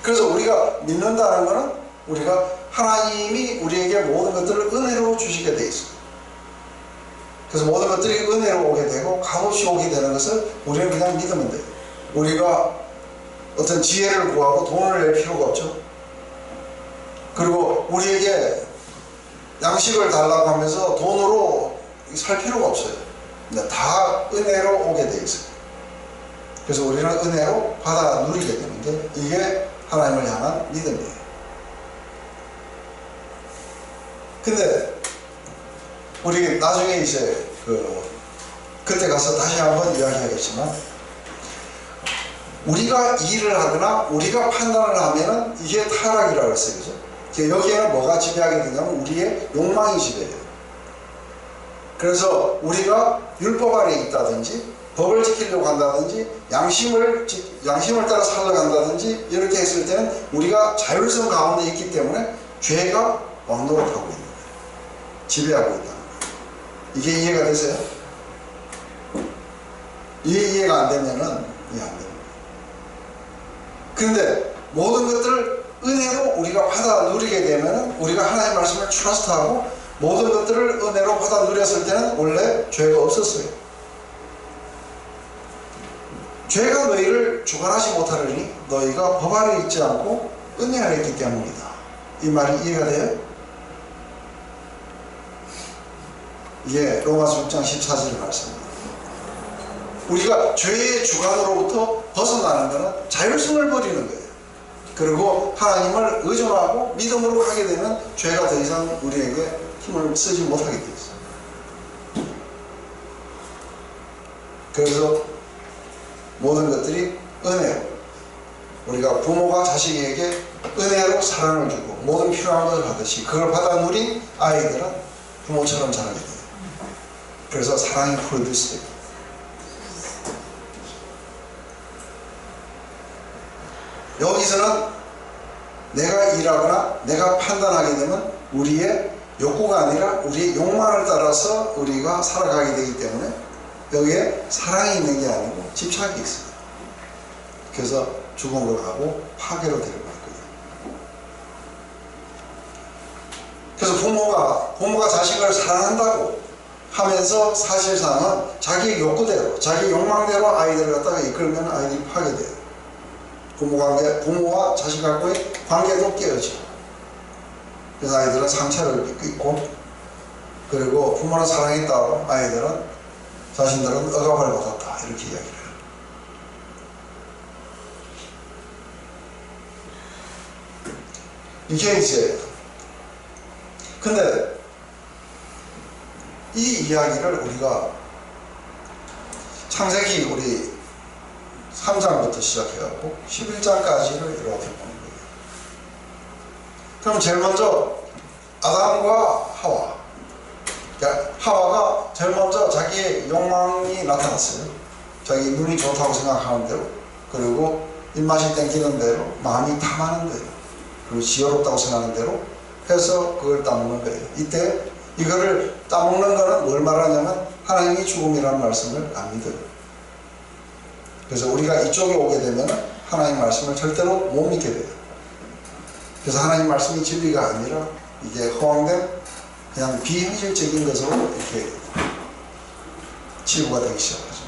그래서 우리가 믿는다는 것은 우리가 하나님이 우리에게 모든 것들을 은혜로 주시게 돼 있어요. 그래서 모든 것들이 은혜로 오게 되고 값없이 오게 되는 것을 우리는 그냥 믿으면 돼요. 우리가 어떤 지혜를 구하고 돈을 낼 필요가 없죠. 그리고 우리에게 양식을 달라고 하면서 돈으로 살 필요가 없어요. 다 은혜로 오게 돼 있어요. 그래서 우리는 은혜로 받아 누리게 되는 게, 이게 하나님을 향한 믿음이에요. 근데 우리 나중에 이제 그때 가서 다시 한번 이야기하겠지만, 우리가 일을 하거나 우리가 판단을 하면은 이게 타락이라고 했어요. 그죠? 여기에는 뭐가 지배하게 되냐면 우리의 욕망이 지배해요. 그래서 우리가 율법 아래 있다든지 법을 지키려고 한다든지 양심을 따라 살아간다든지 이렇게 했을 때는 우리가 자율성 가운데 있기 때문에 죄가 왕노릇하고 있는 거예요. 지배하고 있다는 거예요. 이게 이해가 되세요? 이해가 안 되면은 이해 안 됩니다. 그런데 모든 것들을 은혜로 우리가 받아 누리게 되면은 우리가 하나님의 말씀을 트러스트하고 모든 것들을 은혜로 받아 누렸을 때는 원래 죄가 없었어요. 죄가 너희를 주관하지 못하려니 너희가 법 아래 있지 않고 은혜 아래 있기 때문이다. 이 말이 이해가 돼요? 이게 로마서 6장 14절 말씀입니다. 우리가 죄의 주관으로부터 벗어나는 것은 자율성을 버리는 거예요. 그리고 하나님을 의존하고 믿음으로 하게 되면 죄가 더 이상 우리에게 힘을 쓰지 못하게 되어 있어요. 그래서 모든 것들이 은혜로, 우리가 부모가 자식에게 은혜로 사랑을 주고 모든 필요한 것을 하듯이 그걸 받아 누린 아이들은 부모처럼 자라게 돼요. 그래서 사랑이 프로듀스 돼요. 여기서는 내가 일하거나 내가 판단하게 되면 우리의 욕구가 아니라 우리의 욕망을 따라서 우리가 살아가게 되기 때문에 여기에 사랑이 있는 게 아니고 집착이 있어요. 그래서 죽음으로 가고 파괴로 데려갈 거예요. 그래서 부모가 자식을 사랑한다고 하면서 사실상은 자기 욕구대로, 자기 욕망대로 아이들을 갖다가 이끌면 아이들이 파괴돼요. 부모와 자식하고의 관계도 깨어지고, 그래서 아이들은 상처를 입고 있고, 그리고 부모는 사랑했다고 자신들은 억압을 받았다, 이렇게 이야기를 해요. 이게 이제, 근데 이 이야기를 우리가 창세기 우리 3장부터 시작해갖고 11장까지를 이렇게 보는 거예요. 그럼 제일 먼저 아담과 하와, 그러니까 하와가 제일 먼저 자기의 욕망이 나타났어요. 자기 눈이 좋다고 생각하는 대로, 그리고 입맛이 땡기는 대로, 마음이 탐하는 대로, 그리고 지혜롭다고 생각하는 대로 해서 그걸 따먹는 거예요. 이때 이거를 따먹는 거는 뭘 말하냐면 하나님이 죽음이라는 말씀을 안 믿어요. 그래서 우리가 이쪽에 오게 되면 하나님 말씀을 절대로 못 믿게 돼요. 그래서 하나님 말씀이 진리가 아니라 이게 허황된 그냥 비현실적인 것으로 이렇게 치부가 되기 시작하죠.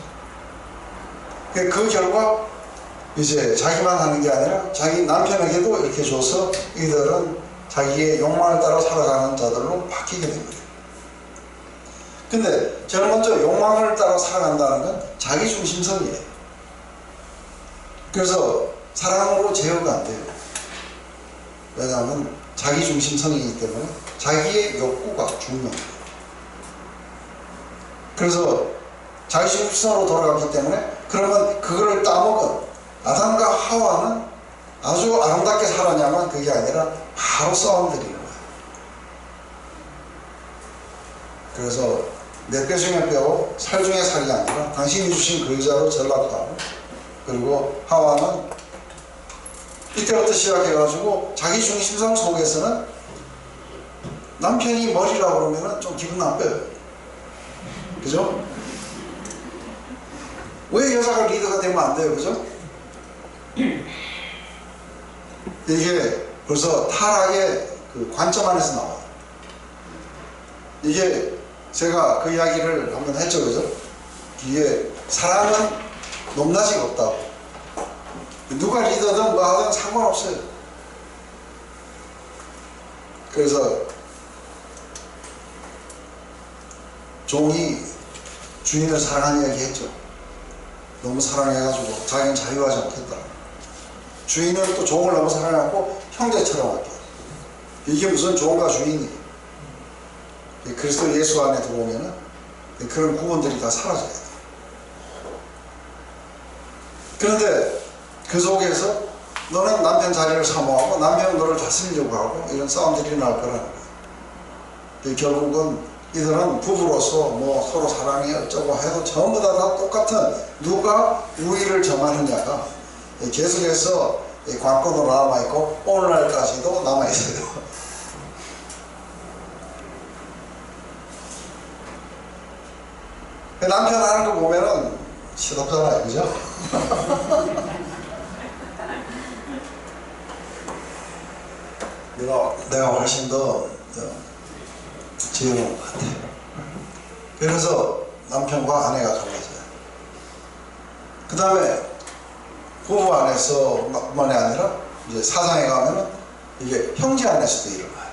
그 결과 이제 자기만 하는 게 아니라 자기 남편에게도 이렇게 줘서 이들은 자기의 욕망을 따라 살아가는 자들로 바뀌게 됩니다. 근데 제일 먼저 욕망을 따라 살아간다는 건 자기중심성이에요. 그래서 사랑으로 제어가 안 돼요. 왜냐하면 자기중심성이기 때문에 자기의 욕구가 중요해요. 그래서 자기중심성으로 돌아갔기 때문에 그러면 그거를 따먹은 아담과 하와는 아주 아름답게 살았냐면 그게 아니라 바로 싸움들이는 거예요. 그래서 내 뼈 중에 뼈고 살 중에 살이 아니라 당신이 주신 그의자로 전락하고, 그리고 하와는 이때부터 시작해가지고 자기 중심성 속에서는 남편이 머리라고 그러면 좀 기분 나빠요. 그죠? 왜 여자가 리더가 되면 안 돼요? 그죠? 이게 벌써 타락의 그 관점 안에서 나와요. 이게 제가 그 이야기를 한번 했죠, 그죠? 이게 사랑은 높낮이가 없다고. 누가 리더든 뭐 하든 상관없어요. 그래서 종이 주인을 사랑하는 이야기 했죠. 너무 사랑해가지고 자기는 자유하지 않겠다. 주인은 또 종을 너무 사랑하고 형제처럼 할게. 이게 무슨 종과 주인이. 그리스도 예수 안에 들어오면은 그런 구원들이 다 사라져야 돼. 그런데 그 속에서 너는 남편 자리를 사모하고 남편은 너를 다스리려고 하고 이런 싸움들이 날 거라는 거예요. 결국은 이들은 부부로서 뭐 서로 사랑해 어쩌고 해도 전부 다 똑같은 누가 우위를 정하느냐가 계속해서 관건으로 남아있고 오늘날까지도 남아있어요. 남편 하는 거 보면은 시덥잖아요, 그죠? 내가 훨씬 더 지혜로운 것 같아요. 그래서 남편과 아내가 갈라져요. 그 다음에 부부 안에서 뿐만이 아니라 이제 사상에 가면은 이게 형제 안에서도 일어나요.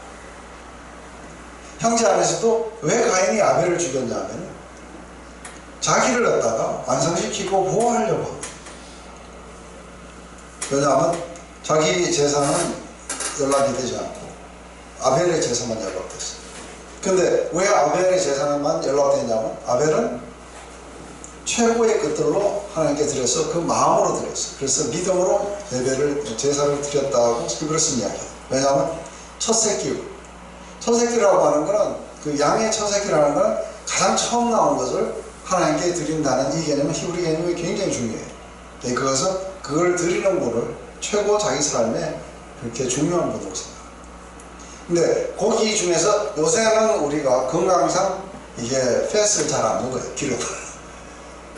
형제 안에서도 왜 가인이 아벨을 죽였냐면 자기를 갖다가 완성시키고 보호하려고 합니다. 왜냐하면 자기 재산은 연락이 되지 않고 아벨의 재산만 연락됐어요. 근데 왜 아벨의 재산만 연락됐냐면 아벨은 최고의 것들로 하나님께 드려서 그 마음으로 드렸어요. 그래서 믿음으로 예배를 제사를 드렸다고 그것은 이야기해요. 왜냐하면 첫 새끼라고 하는 거는 그 양의 첫 새끼라는 거는 가장 처음 나온 것을 하나님께 드린다는 이 개념은 히브리 개념이 굉장히 중요해요. 그것은 그걸 드리는 분을 최고 자기 삶에 그렇게 중요한 거라고 생각합니다. 근데 고기 중에서 요새는 우리가 건강상 이게 패스를 잘 안 먹어요. 기름을.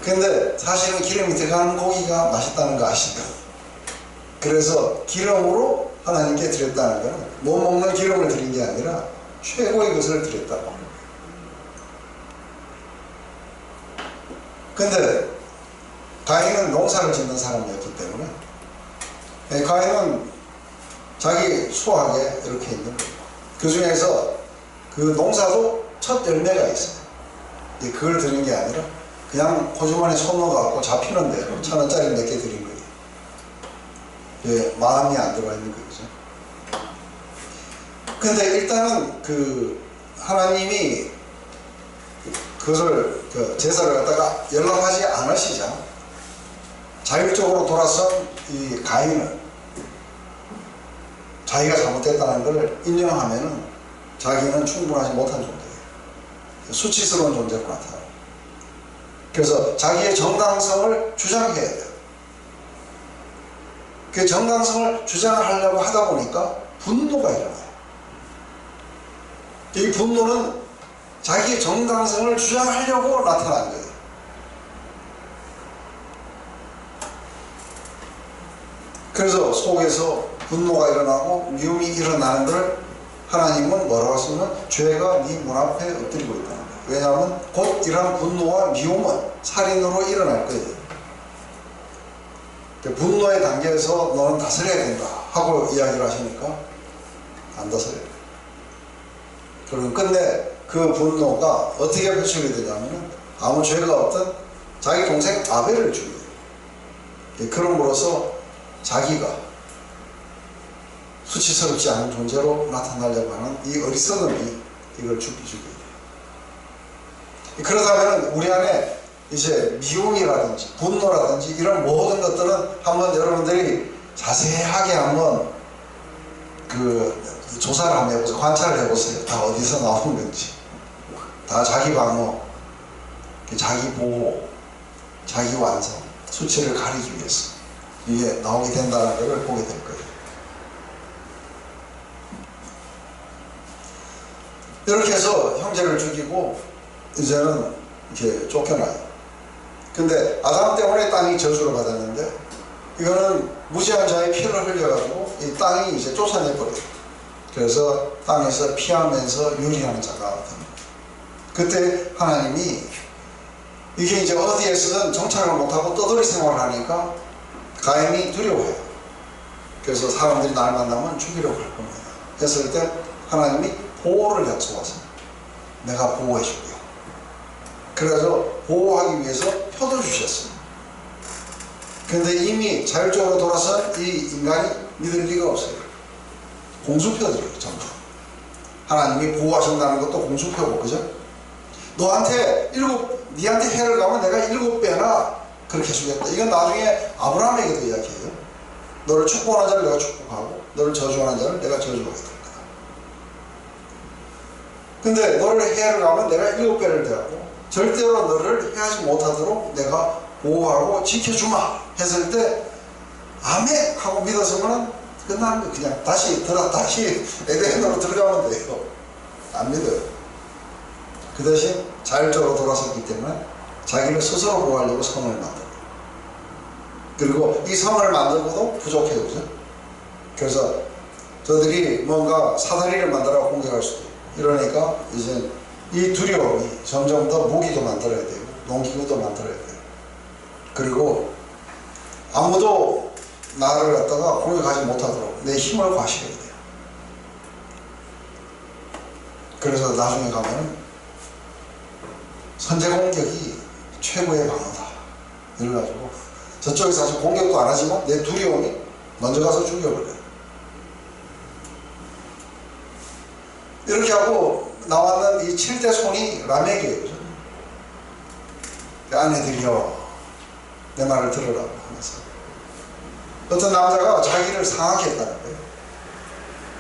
근데 사실은 기름이 들어가는 고기가 맛있다는 거 아시죠? 그래서 기름으로 하나님께 드렸다는 것은 못 먹는 기름을 드린 게 아니라 최고의 것을 드렸다고 합니다. 근데 가인은 농사를 짓는 사람이었기 때문에 가인은 자기 수확에 이렇게 있는 거예요. 그 중에서 그 농사도 첫 열매가 있어요. 그걸 드린 게 아니라 그냥 호주머니에 손 넣어갖고 잡히는 대로 1,000원짜리 몇 개 드린 거예요. 마음이 안 들어가 있는 거죠. 근데 일단은 그 하나님이 그것을 제사를 갖다가 연락하지 않으시자 자율적으로 돌아선 이 가인은 자기가 잘못됐다는 걸 인정하면은 자기는 충분하지 못한 존재예요. 수치스러운 존재로 나타나요. 그래서 자기의 정당성을 주장해야 돼요. 그 정당성을 주장하려고 하다 보니까 분노가 일어나요. 이 분노는 자기의 정당성을 주장하려고 나타난 거예요. 그래서 속에서 분노가 일어나고 미움이 일어나는 걸 하나님은 뭐라고 했으면 죄가 네 문 앞에 엎드리고 있다는 거예요. 왜냐하면 곧 이러한 분노와 미움은 살인으로 일어날 거예요. 분노의 단계에서 너는 다스려야 된다 하고 이야기를 하시니까 안 다스려요. 그럼 끝내 그 분노가 어떻게 표출이 되냐면 아무 죄가 없던 자기 동생 아벨을 죽여요. 그럼으로써 자기가 수치스럽지 않은 존재로 나타나려고 하는 이 어리석음이 이걸 죽여야 돼요. 그러다면 우리 안에 이제 미움이라든지 분노라든지 이런 모든 것들은 한번 여러분들이 자세하게 한번 그 조사를 한번 해보세요. 관찰을 해보세요. 다 어디서 나오는 건지. 다 자기 방어, 자기 보호, 자기 완성, 수치를 가리기 위해서 이게 나오게 된다는 것을 보게 될 거예요. 이렇게 해서 형제를 죽이고 이제는 이렇게 쫓겨나요. 근데 아담 때문에 땅이 저주를 받았는데 이거는 무지한 자의 피를 흘려가지고 이 땅이 이제 쫓아내버려요. 그래서 땅에서 피하면서 유리하는 자가 됩니다. 그때 하나님이 이게 이제 어디에서든 정착을 못하고 떠돌이 생활을 하니까 가인이 두려워해요. 그래서 사람들이 날 만나면 죽이려고 할 겁니다. 했을 때 하나님이 보호를 약속하세요. 내가 보호해 줄게요. 그래서 보호하기 위해서 표도 주셨어요. 근데 이미 자율적으로 돌아선 이 인간이 믿을 리가 없어요. 공수표들이에요, 전부. 하나님이 보호하신다는 것도 공수표고, 그죠? 니한테 해를 가면 내가 7배나 그렇게 해주겠다. 이건 나중에 아브라함에게도 이야기해요. 너를 축복하는 자를 내가 축복하고, 너를 저주하는 자를 내가 저주하겠다. 근데 너를 해를 가면 내가 7배를 대하고, 절대로 너를 해하지 못하도록 내가 보호하고 지켜주마 했을 때 아멘 하고 믿었으면 끝나는 거예요. 그냥 다시 에덴으로 들어가면 돼요. 안 믿어요. 그 대신 자율적으로 돌아섰기 때문에 자기를 스스로 보호하려고 성을 만들어요. 그리고 이 성을 만들고도 부족해요. 그죠? 그래서 저들이 뭔가 사다리를 만들어 공격할 수도 있고 이러니까 이제 이 두려움이 점점 더 무기도 만들어야 되고 농기구도 만들어야 돼요. 그리고 아무도 나를 갖다가 공격하지 못하도록 내 힘을 과시해야 돼요. 그래서 나중에 가면은 선제 공격이 최고의 방어다. 이래가지고 저쪽에서 사실 공격도 안 하지만 내 두려움이 먼저 가서 죽여버려요. 이렇게 하고 나왔는 이 7대 손이 라멕이에요. 아내들이여 내 말을 들으라고 하면서 어떤 남자가 자기를 상하게 했다는 거예요.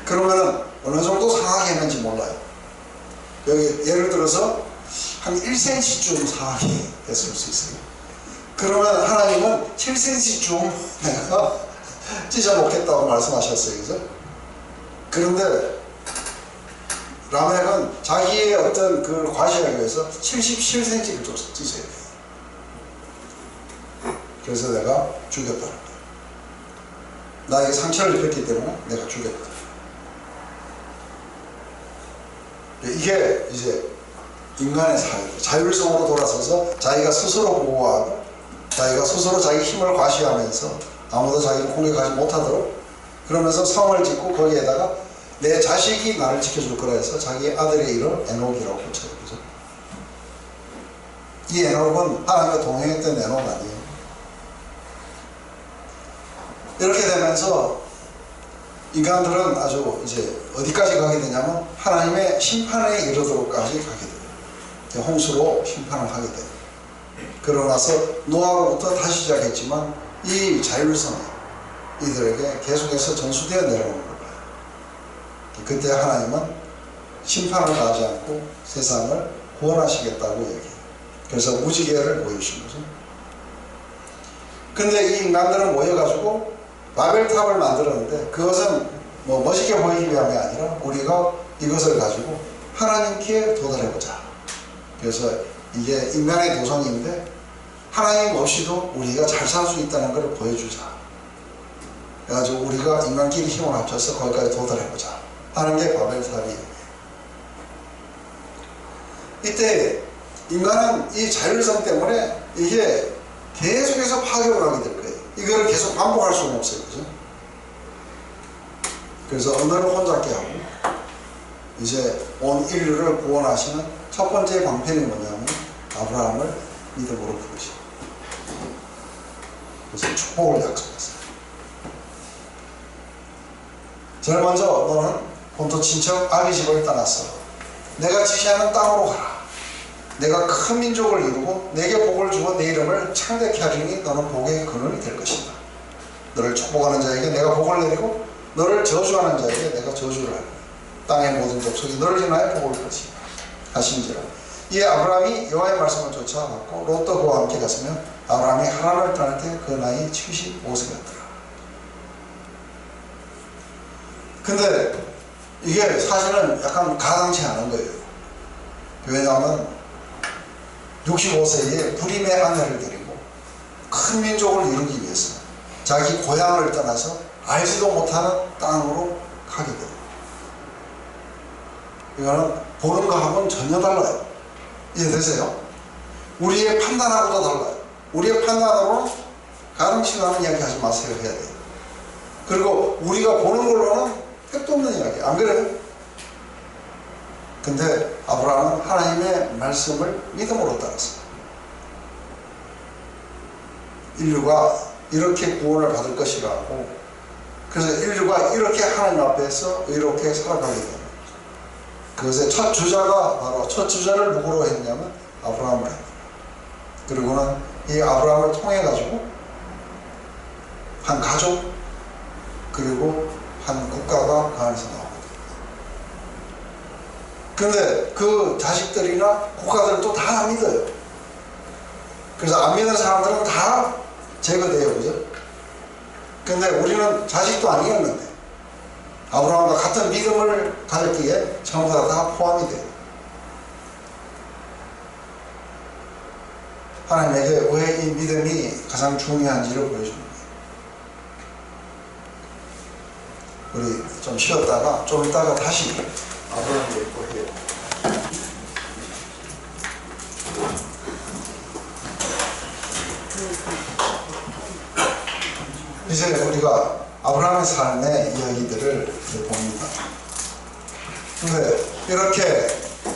그러면은 어느 정도 상하게 했는지 몰라요. 여기 예를 들어서 한 1cm쯤 상하게 했을 수 있어요. 그러면 하나님은 7cm쯤 내가 찢어 먹겠다고 말씀하셨어요. 그죠? 그런데 라멕은 자기의 어떤 그걸 과시하기 위해서 77cm를 찢어야 돼요. 그래서 내가 죽였다는 거예요. 나에게 상처를 입혔기 때문에 내가 죽였다. 이게 이제 인간의 사회, 자율성으로 돌아서서 자기가 스스로 보호하고 자기가 스스로 자기 힘을 과시하면서 아무도 자기를 공격하지 못하도록 그러면서 성을 짓고 거기에다가 내 자식이 나를 지켜줄 거라 해서 자기 아들의 이름 에녹이라고 붙여요. 그죠? 이 에녹은 하나님과 동행했던 에녹 아니에요. 이렇게 되면서 인간들은 아주 이제 어디까지 가게 되냐면 하나님의 심판에 이르도록까지 가게 돼요. 홍수로 심판을 하게 돼요. 그러고 나서 노아로부터 다시 시작했지만 이 자율성이 이들에게 계속해서 전수되어 내려오는 거예요. 그때 하나님은 심판을 가하지 않고 세상을 구원하시겠다고 얘기해요. 그래서 무지개를 보여주신 거죠. 근데 이 인간들은 모여가지고 바벨탑을 만들었는데 그것은 뭐 멋있게 보이기 위함이 아니라 우리가 이것을 가지고 하나님께 도달해보자. 그래서 이게 인간의 도성인데 하나님 없이도 우리가 잘 살 수 있다는 걸 보여주자. 그래가지고 우리가 인간끼리 힘을 합쳐서 거기까지 도달해보자 하는 게 바벨탑이에요. 이때 인간은 이 자율성 때문에 이게 계속해서 파괴를 하게 될 거예요. 이거를 계속 반복할 수는 없어요. 그죠? 그래서 언어를 혼잡게 하고 이제 온 인류를 구원하시는 첫 번째 방편이 뭐냐면 아브라함을 믿음으로 부르시고 그래서 축복을 약속했어요. 제일 먼저 너는 본토 친척 아비 집을 떠났어. 내가 지시하는 땅으로 가라. 내가 큰 민족을 이루고 내게 복을 주어 내 이름을 창대케 하리니 너는 복의 근원이 될 것이다. 너를 축복하는 자에게 내가 복을 내리고 너를 저주하는 자에게 내가 저주를 하리니 땅의 모든 족속이 너를 인하여 복을 것이다 하신지라. 이에 아브라함이 여호와의 말씀을 쫓아갔고 롯도 그와 함께 갔으며 아브라함이 하란을 떠날 때 그 나이 75세였더라. 근데 이게 사실은 약간 가당치 않은 거예요. 왜냐하면 65세에 불임의 아내를 데리고 큰 민족을 이루기 위해서 자기 고향을 떠나서 알지도 못하는 땅으로 가게 돼요. 이거는 보는 거하고는 전혀 달라요. 이해되세요? 우리의 판단하고도 달라요. 우리의 판단으로는 가당치 않은 이야기 하지 마세요 해야 돼요. 그리고 우리가 보는 걸로는 택도 없는 이야기, 안 그래요? 근데 아브라함은 하나님의 말씀을 믿음으로 따랐어요. 인류가 이렇게 구원을 받을 것이라고. 그래서 인류가 이렇게 하나님 앞에서 이렇게 살아가게 됩니다. 그것의 첫 주자가 바로 첫 주자를 누구로 했냐면 아브라함을 했다. 그리고는 이 아브라함을 통해 가지고 한 가족 그리고 한 국가가 그 안에서 나오거든요. 근데 그 자식들이나 국가들도 다 안 믿어요. 그래서 안 믿는 사람들은 다 제거돼요. 그죠? 근데 우리는 자식도 아니었는데 아브라함과 같은 믿음을 가졌기에 전부 다 포함이 돼요. 하나님에게 왜 이 믿음이 가장 중요한지를 보여줍니다. 우리 좀 쉬었다가 좀 이따가 다시 아브라함을 읽고 해요. 이제 우리가 아브라함의 삶의 이야기들을 봅니다. 근데 이렇게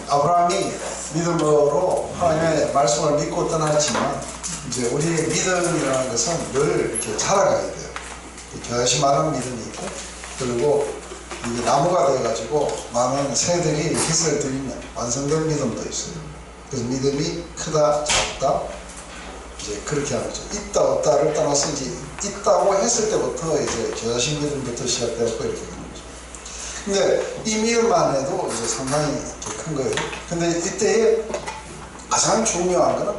아브라함이 믿음으로 하나님의 말씀을 믿고 떠났지만 이제 우리의 믿음이라는 것은 늘 이렇게 자라가야 돼요. 결심하는 믿음이 있고 그리고 이게 나무가 되어가지고 많은 새들이 햇을 들이면 완성된 믿음도 있어요. 그래서 믿음이 크다 작다 이제 그렇게 하는 거죠. 있다 없다를 떠나서 이제 있다고 했을 때부터 이제 자신 믿음부터 시작되었고 이렇게 되는 거죠. 근데 이 믿음만 해도 이제 상당히 큰 거예요. 근데 이때에 가장 중요한 거는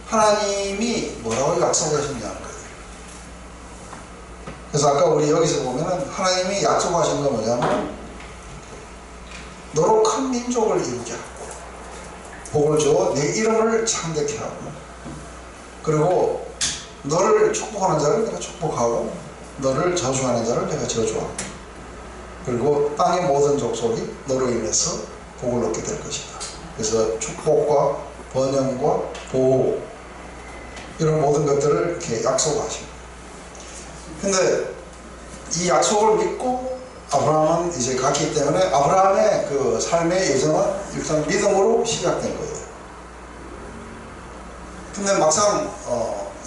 하나님이 뭐라고 약속하셨냐는 거예요. 그래서 아까 우리 여기서 보면은 하나님이 약속하신 건 뭐냐면 너로 큰 민족을 이루게 하고 복을 줘 내 이름을 창대케 하고 그리고 너를 축복하는 자를 내가 축복하고 너를 저주하는 자를 내가 저주하고 그리고 땅의 모든 족속이 너로 인해서 복을 얻게 될 것이다. 그래서 축복과 번영과 보호 이런 모든 것들을 이렇게 약속하십니다. 근데 이 약속을 믿고 아브라함은 이제 갔기 때문에 아브라함의 그 삶의 여정은 일단 믿음으로 시작된 거예요. 근데 막상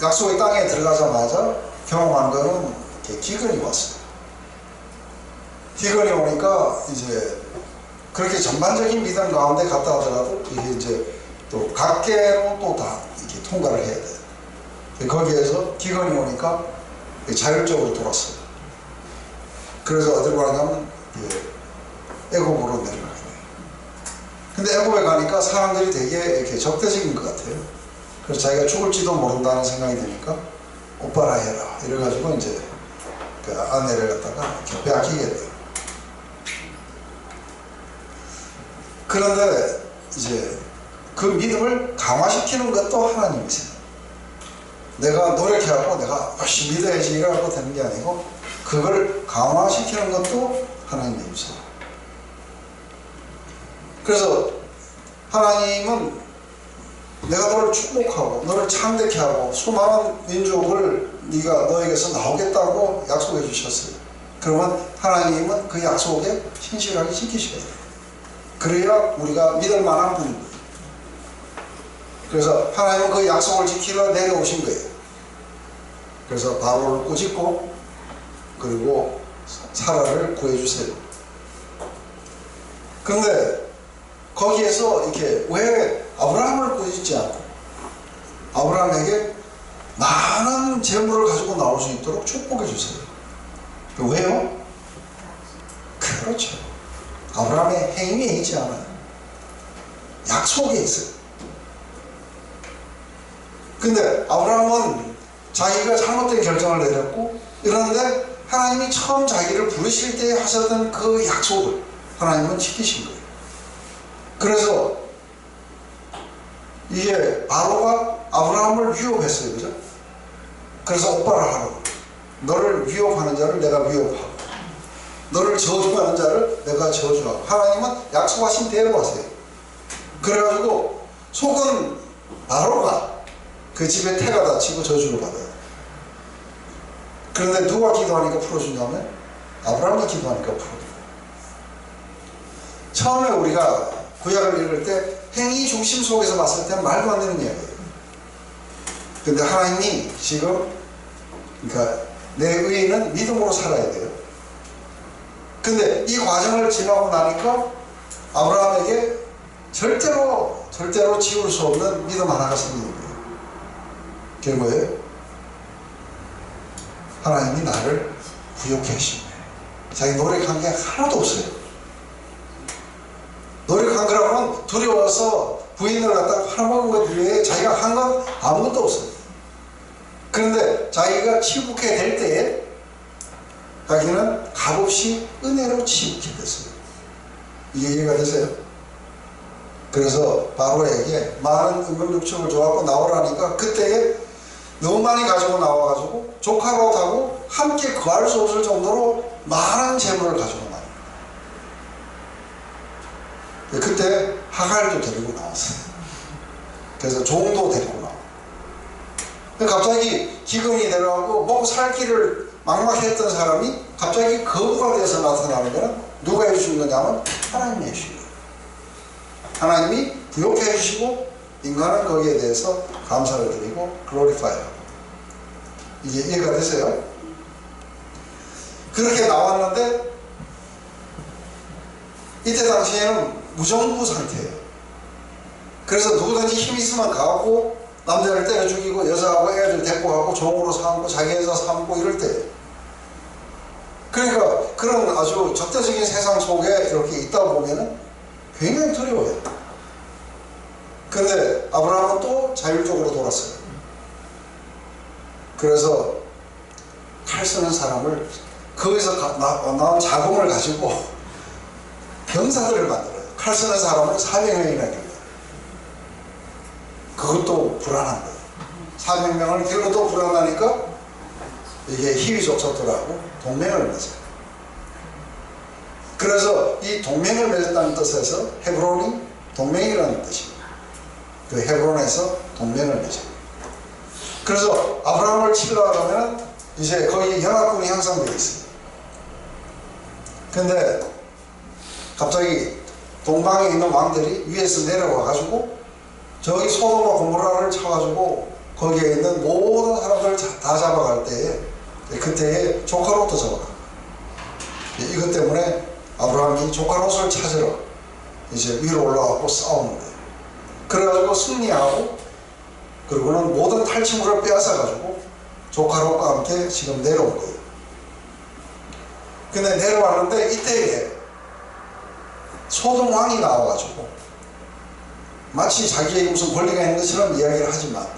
약속의 땅에 들어가자마자 경험한 거는 이렇게 기근이 왔어요. 기근이 오니까 이제 그렇게 전반적인 믿음 가운데 갔다 하더라도 이게 이제 또 각계로 또 다 이렇게 통과를 해야 돼요. 거기에서 기근이 오니까 자율적으로 돌았어요. 그래서 어디로 가냐면 애굽으로 내려가게 돼요. 근데 애굽에 가니까 사람들이 되게 이렇게 적대적인 것 같아요. 그래서 자기가 죽을지도 모른다는 생각이 드니까 오빠라 해라 이래가지고 이제 그 아내를 갖다가 이렇게 빼앗기게 돼요. 그런데 이제 그 믿음을 강화시키는 것도 하나님이세요. 내가 노력해갖고 내가 열심히 믿어야지 이래갖고 되는 게 아니고 그걸 강화시키는 것도 하나님이세요. 그래서 하나님은 내가 너를 축복하고 너를 창대케 하고 수많은 민족을 네가 너에게서 나오겠다고 약속해 주셨어요. 그러면 하나님은 그 약속에 신실하게 지키셔야 돼요. 그래야 우리가 믿을 만한 분입니다. 그래서 하나님은 그 약속을 지키러 내려오신 거예요. 그래서 바로를 꾸짖고 그리고 사라를 구해주세요. 그런데 거기에서 이렇게 왜 아브라함을 꾸짖지 않고 아브라함에게 많은 재물을 가지고 나올 수 있도록 축복해 주세요. 왜요? 그렇죠. 아브라함의 행위에 있지 않아요. 약속에 있어요. 근데 아브라함은 자기가 잘못된 결정을 내렸고 이러는데 하나님이 처음 자기를 부르실 때 하셨던 그 약속을 하나님은 지키신 거예요. 그래서 이게 바로가 아브라함을 위협했어요. 그죠? 그래서 오빠라 하라고. 너를 위협하는 자를 내가 위협하고 너를 저주하는 자를 내가 저주하고 하나님은 약속하신 대로 하세요. 그래가지고 속은 바로가 그 집에 태가 다치고 저주를 받아요. 그런데 누가 기도하니까 풀어주냐면 아브라함이 기도하니까 풀어줘요. 처음에 우리가 구약을 읽을 때 행위 중심 속에서 봤을 때는 말도 안 되는 이야기예요. 근데 하나님이 지금 그러니까 내 의인은 믿음으로 살아야 돼요. 근데 이 과정을 지나고 나니까 아브라함에게 절대로 지울 수 없는 믿음 하나가 생기는 거예요. 그게 뭐예요? 하나님이 나를 부욕해 하신 거예요. 자기 노력한 게 하나도 없어요. 노력한 거라고는 두려워서 부인을 갖다가 팔아먹은 것 외에 자기가 한 건 아무것도 없어요. 그런데 자기가 치국해 될 때에 자기는 값없이 은혜로 치국해 됐어요. 이게 이해가 되세요? 그래서 바로에게 많은 은금육축을 줘갖고 나오라니까 그때에 너무 많이 가지고 나와가지고 조카롯하고 함께 거할 수 없을 정도로 많은 재물을 가지고 나와요. 그때 하갈도 데리고 나왔어요. 그래서 종도 데리고 나와요. 갑자기 기근이 내려가고 먹고 살 길을 막막했던 사람이 갑자기 거부가 돼서 나타나는 거는 누가 해주신 거냐면 하나님이 해주신 거예요. 하나님이 부욕해 주시고 인간은 거기에 대해서 감사를 드리고 글로리파이하고 이게 이해가 되세요? 그렇게 나왔는데 이때 당시에는 무정부 상태예요. 그래서 누구든지 힘 있으면 가고 남자를 때려 죽이고 여자하고 애들 데리고 가고 종으로 삼고 자기 여자 삼고 이럴 때 그러니까 그런 아주 적대적인 세상 속에 이렇게 있다 보면은 굉장히 두려워요. 근데 아브라함은 또 자율적으로 돌았어요. 그래서 칼 쓰는 사람을 거기서 나온 자금을 가지고 병사들을 만들어요. 칼 쓰는 사람을 400명이나 길러요. 그것도 불안한 거예요. 400명을 길러도 불안하니까 이게 힘이 족쳤더라고 동맹을 맺어요. 그래서 이 동맹을 맺었다는 뜻에서 헤브론이 동맹이라는 뜻입니다. 그 헤브론에서 동맹을 맺어요. 그래서 아브라함을 치려고 하면 이제 거기 연합군이 형성되어 있습니다. 근데 갑자기 동방에 있는 왕들이 위에서 내려와 가지고 저기 소돔과 고모라를 쳐가지고 거기에 있는 모든 사람들을 다 잡아갈 때에 그때에 조카 롯도 잡아갑니다. 이것 때문에 아브라함이 조카 롯을 찾으러 이제 위로 올라가고 싸우는 거예요. 그래가지고 승리하고 그리고는 모든 탈취물을 빼앗아가지고 조카 롯과 함께 지금 내려온 거예요. 근데 내려왔는데 이때에 소돔 왕이 나와가지고 마치 자기에게 무슨 권리가 있는 것처럼 이야기를 하지만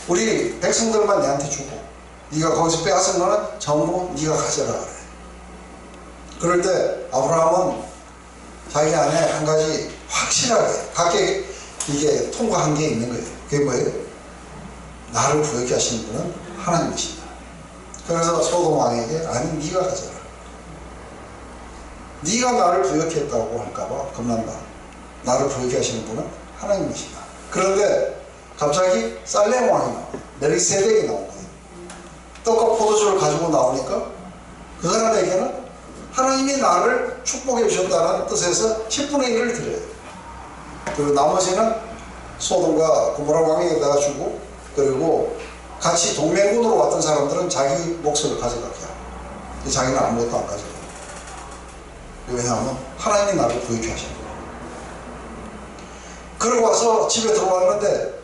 우리 백성들만 내한테 주고 네가 거기서 빼앗은 거는 전부 네가 가져라 그래. 그럴 때 아브라함은 자기 안에 한 가지 확실하게 각계 이게 통과한 게 있는 거예요. 그게 뭐예요? 나를 부욕케 하시는 분은 하나님이시다. 그래서 소돔 왕에게 아니 네가 가져라. 네가 나를 부욕케 했다고 할까봐 겁난다. 나를 부욕케 하시는 분은 하나님이시다. 그런데 갑자기 살렘 왕이 나와요. 멜기세덱이 나온 거예요. 떡과 포도주를 가지고 나오니까 그 사람에게는 하나님이 나를 축복해 주셨다는 뜻에서 10분의 1을 드려요. 그리고 나머지는 소돔과 고모라 왕에게다가 주고 그리고 같이 동맹군으로 왔던 사람들은 자기 몫을 가져가게 하고 자기는 아무것도 안 가져가요. 왜냐하면 하나님이 나를 부욕케 하신 거예요. 그러고 와서 집에 들어왔는데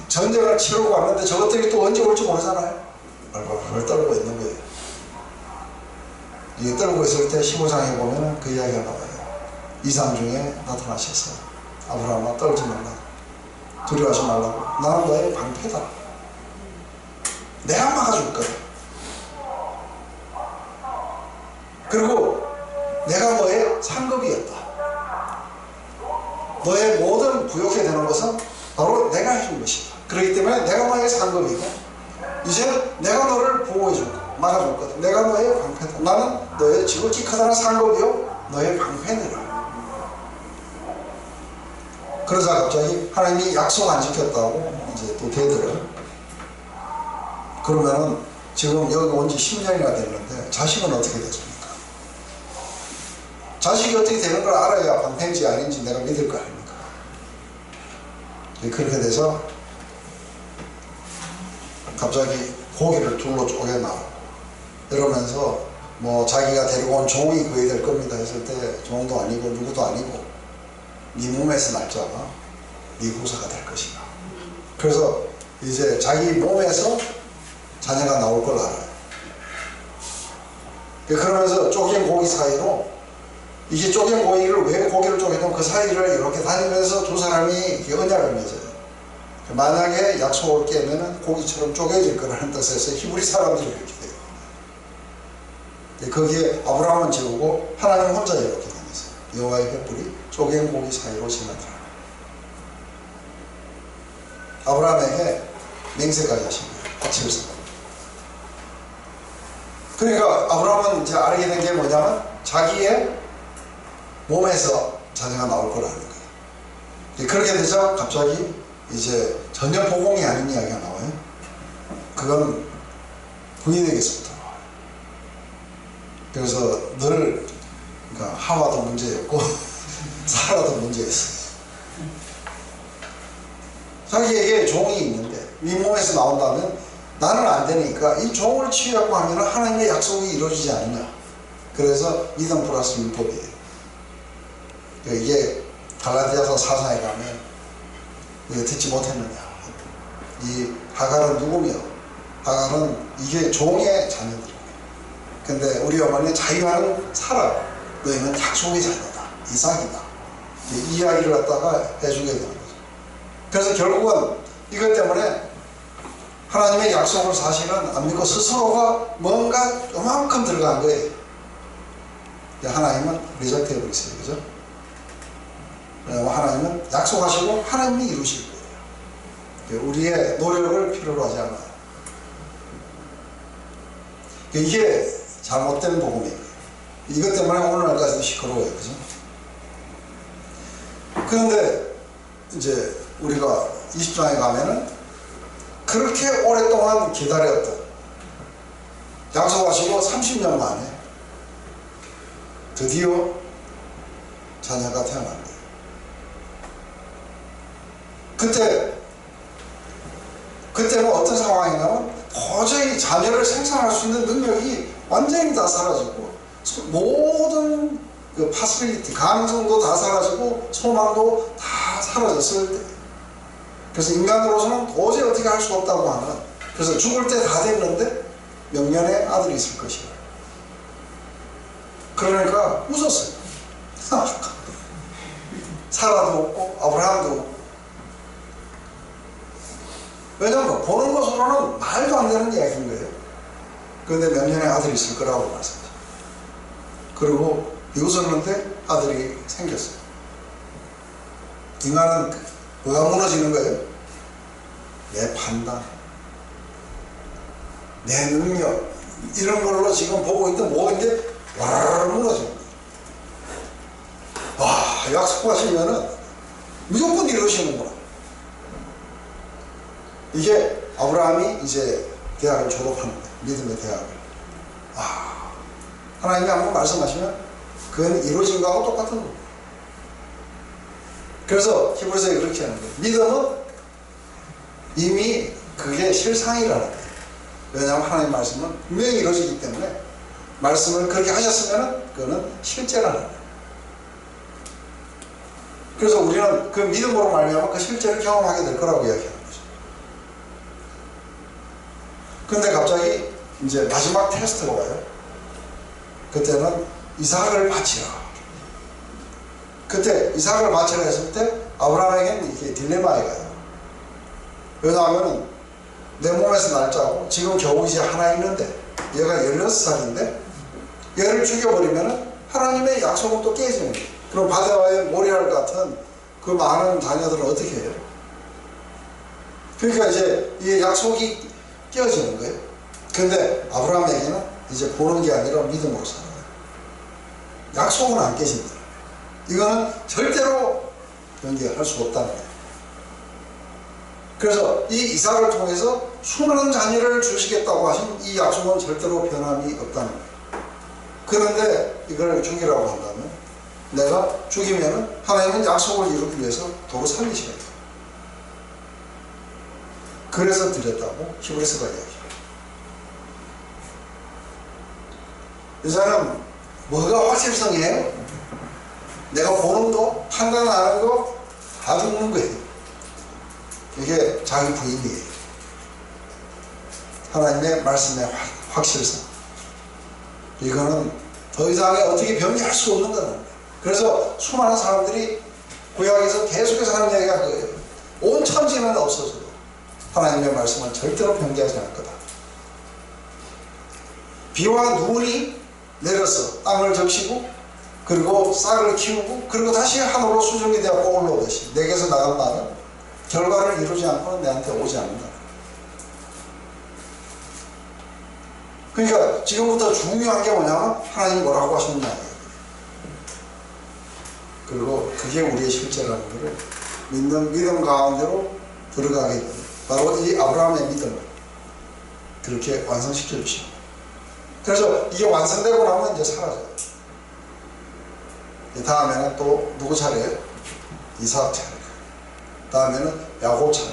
전쟁을 치르고 왔는데 저것들이 또 언제 올지 모르잖아요. 벌벌 떨고 있는 거예요. 이게 떨고 있을 때 15장에 보면 그 이야기가 나와요. 이상 중에 나타나셔서 아브라함아 떨지 말라. 두려워하지 말라고. 나는 너의 방패다. 내가 막아줄 거야. 그리고 내가 너의 상급이었다. 너의 모든 부욕해 되는 것은 바로 내가 해준 것이다. 그렇기 때문에 내가 너의 상급이고 이제 내가 너를 보호해줄 거야. 막아줄 거다. 내가 너의 방패다. 나는 너의 지극히 커다란 상급이요 너의 방패니라. 그러자 갑자기 하나님이 약속 안 지켰다고 이제 또 대들어요. 그러면은 지금 여기 온 지 10년이나 됐는데 자식은 어떻게 됐습니까? 자식이 어떻게 되는 걸 알아야 방패인지 아닌지 내가 믿을 거 아닙니까? 그렇게 돼서 갑자기 고기를 둘로 쪼개나오고 이러면서 뭐 자기가 데리고 온 종이 그게 될 겁니다 했을 때 종도 아니고 누구도 아니고 네 몸에서 날 자가 네 후사가 될 것이다. 그래서 이제 자기 몸에서 자녀가 나올 걸 알아요. 그러면서 쪼갠 고기 사이로 이게 쪼갠 고기를 왜 고기를 쪼개냐면 그 사이를 이렇게 다니면서 두 사람이 언약을 맺어요. 만약에 약속을 깨면 고기처럼 쪼개질 거라는 뜻에서 히브리 사람들이 이렇게 돼요. 거기에 아브라함은 지우고 하나님 혼자 이렇게 되면서 여호와의 횃불이 쪼갠 고기 사이로 지나가요. 아브라함에게 맹세까지 하신 거예요. 아침에서. 그러니까 아브라함은 이제 알게 된 게 뭐냐면 자기의 몸에서 자녀가 나올 거라는 거예요. 그렇게 되자 갑자기 이제 전혀 보공이 아닌 이야기가 나와요. 그건 부인에게서부터 나와요. 그래서 늘 그러니까 하와도 문제였고 사라도 문제였어요. 자기에게 종이 있는데 이 몸에서 나온다면 나는 안 되니까 이 종을 취하고 하면 하나님의 약속이 이루어지지 않느냐. 그래서 믿음 플러스 율법이에요. 이게 갈라디아서 4장에 가면 왜 듣지 못했느냐. 이 하갈은 누구며? 하갈은 이게 종의 자녀들이에요. 근데 우리 어머니는 자기와는 살아. 너희는 약속의 자녀다. 이삭이다. 이 이야기를 갖다가 해주게 되는 거죠. 그래서 결국은 이것 때문에 하나님의 약속을 사실은 안 믿고 스스로가 뭔가 요만큼 들어간 거예요. 하나님은 리젝트 해버렸어요. 그죠? 하나님은 약속하시고 하나님이 이루실 거예요. 우리의 노력을 필요로 하지 않아요. 이게 잘못된 복음이에요. 이것 때문에 오늘날까지도 시끄러워요. 그죠? 그런데 이제 우리가 20장에 가면은 그렇게 오랫동안 기다렸던 약속하시고 30년 만에 드디어 자녀가 태어난 거예요. 그때는 어떤 상황이냐면 도저히 자녀를 생산할 수 있는 능력이 완전히 다 사라지고 모든 그 파스빌리티, 가능성도 다 사라지고 소망도 다 사라졌을 때, 그래서 인간으로서는 도저히 어떻게 할 수 없다고 하는, 그래서 죽을 때 다 됐는데 명년에 아들이 있을 것이라. 그러니까 웃었어요. 사라도 없고 아브라함도 없고. 왜냐하면 보는 것으로는 말도 안 되는 이야기인 거예요. 그런데 명년에 아들이 있을 거라고 말씀하셨어요. 그리고 웃었는데 아들이 생겼어요. 인간은 뭐가 무너지는 거예요? 내 판단, 내 능력, 이런 걸로 지금 보고 있던 모든 게 와르르 무너집니다. 와, 약속하시면은 무조건 이루시는구나. 이게 아브라함이 이제 대학을 졸업하는 거예요. 믿음의 대학을. 하나님이 한번 말씀하시면 그건 이루어진 거하고 똑같은 거예요. 그래서 히브리서에 그렇게 하는 거예요. 믿음은 이미 그게 실상이라는 거예요. 왜냐하면 하나님 말씀은 분명히 이루어지기 때문에 말씀을 그렇게 하셨으면 그거는 실제라는 거예요. 그래서 우리는 그 믿음으로 말미암아 그 실제를 경험하게 될 거라고 이야기하는 거죠. 근데 갑자기 이제 마지막 테스트가 와요. 그때는 이삭을 바치라. 그때 이삭을 바치라 했을 때 아브라함에게는 이게 딜레마가 가요. 왜냐하면 내 몸에서 날짜고 지금 겨우 이제 하나 있는데 얘가 16살인데 얘를 죽여버리면 하나님의 약속은 또 깨지는 거예요. 그럼 바다와의 모리알 같은 그 많은 자녀들은 어떻게 해요? 그러니까 이제 이 약속이 깨어지는 거예요. 근데 아브라함에게는 이제 보는 게 아니라 믿음으로 살아요. 약속은 안 깨진다. 이거는 절대로 변개할 수 없다는 거예요. 그래서 이 이삭을 통해서 수많은 자녀를 주시겠다고 하신 이 약속은 절대로 변함이 없다는 거예요. 그런데 이걸 죽이라고 한다면, 내가 죽이면은 하나님은 약속을 이루기 위해서 도로 살리셔야 돼요. 그래서 드렸다고 히브리서가 이야기해요. 이 사람 뭐가 확실성이에요? 내가 보는 거, 판단하는 거 다 죽는 거예요. 이게 자기 부인이에요. 하나님의 말씀의 확실성. 이거는 더 이상에 어떻게 변개할 수 없는 거다. 그래서 수많은 사람들이 구약에서 계속해서 하는 이야기가 그거예요. 온 천지는 없어져도 하나님의 말씀은 절대로 변개하지 않을 거다. 비와 눈이 내려서 땅을 적시고 그리고 싹을 키우고 그리고 다시 하늘로 수정이 되었고 올라오듯이 내게서 나간 말은 결과를 이루지 않고는 내한테 오지 않는다. 그러니까 지금부터 중요한 게 뭐냐면 하나님이 뭐라고 하셨느냐. 그리고 그게 우리의 실제라는 것을 믿는 믿음 가운데로 들어가게 됩니다. 바로 이 아브라함의 믿음을 그렇게 완성시켜 주십니다. 그래서 이게 완성되고 나면 이제 사라져요. 다음에는 또 누구 차례예요? 이삭 차례. 다음에는 야곱 차례.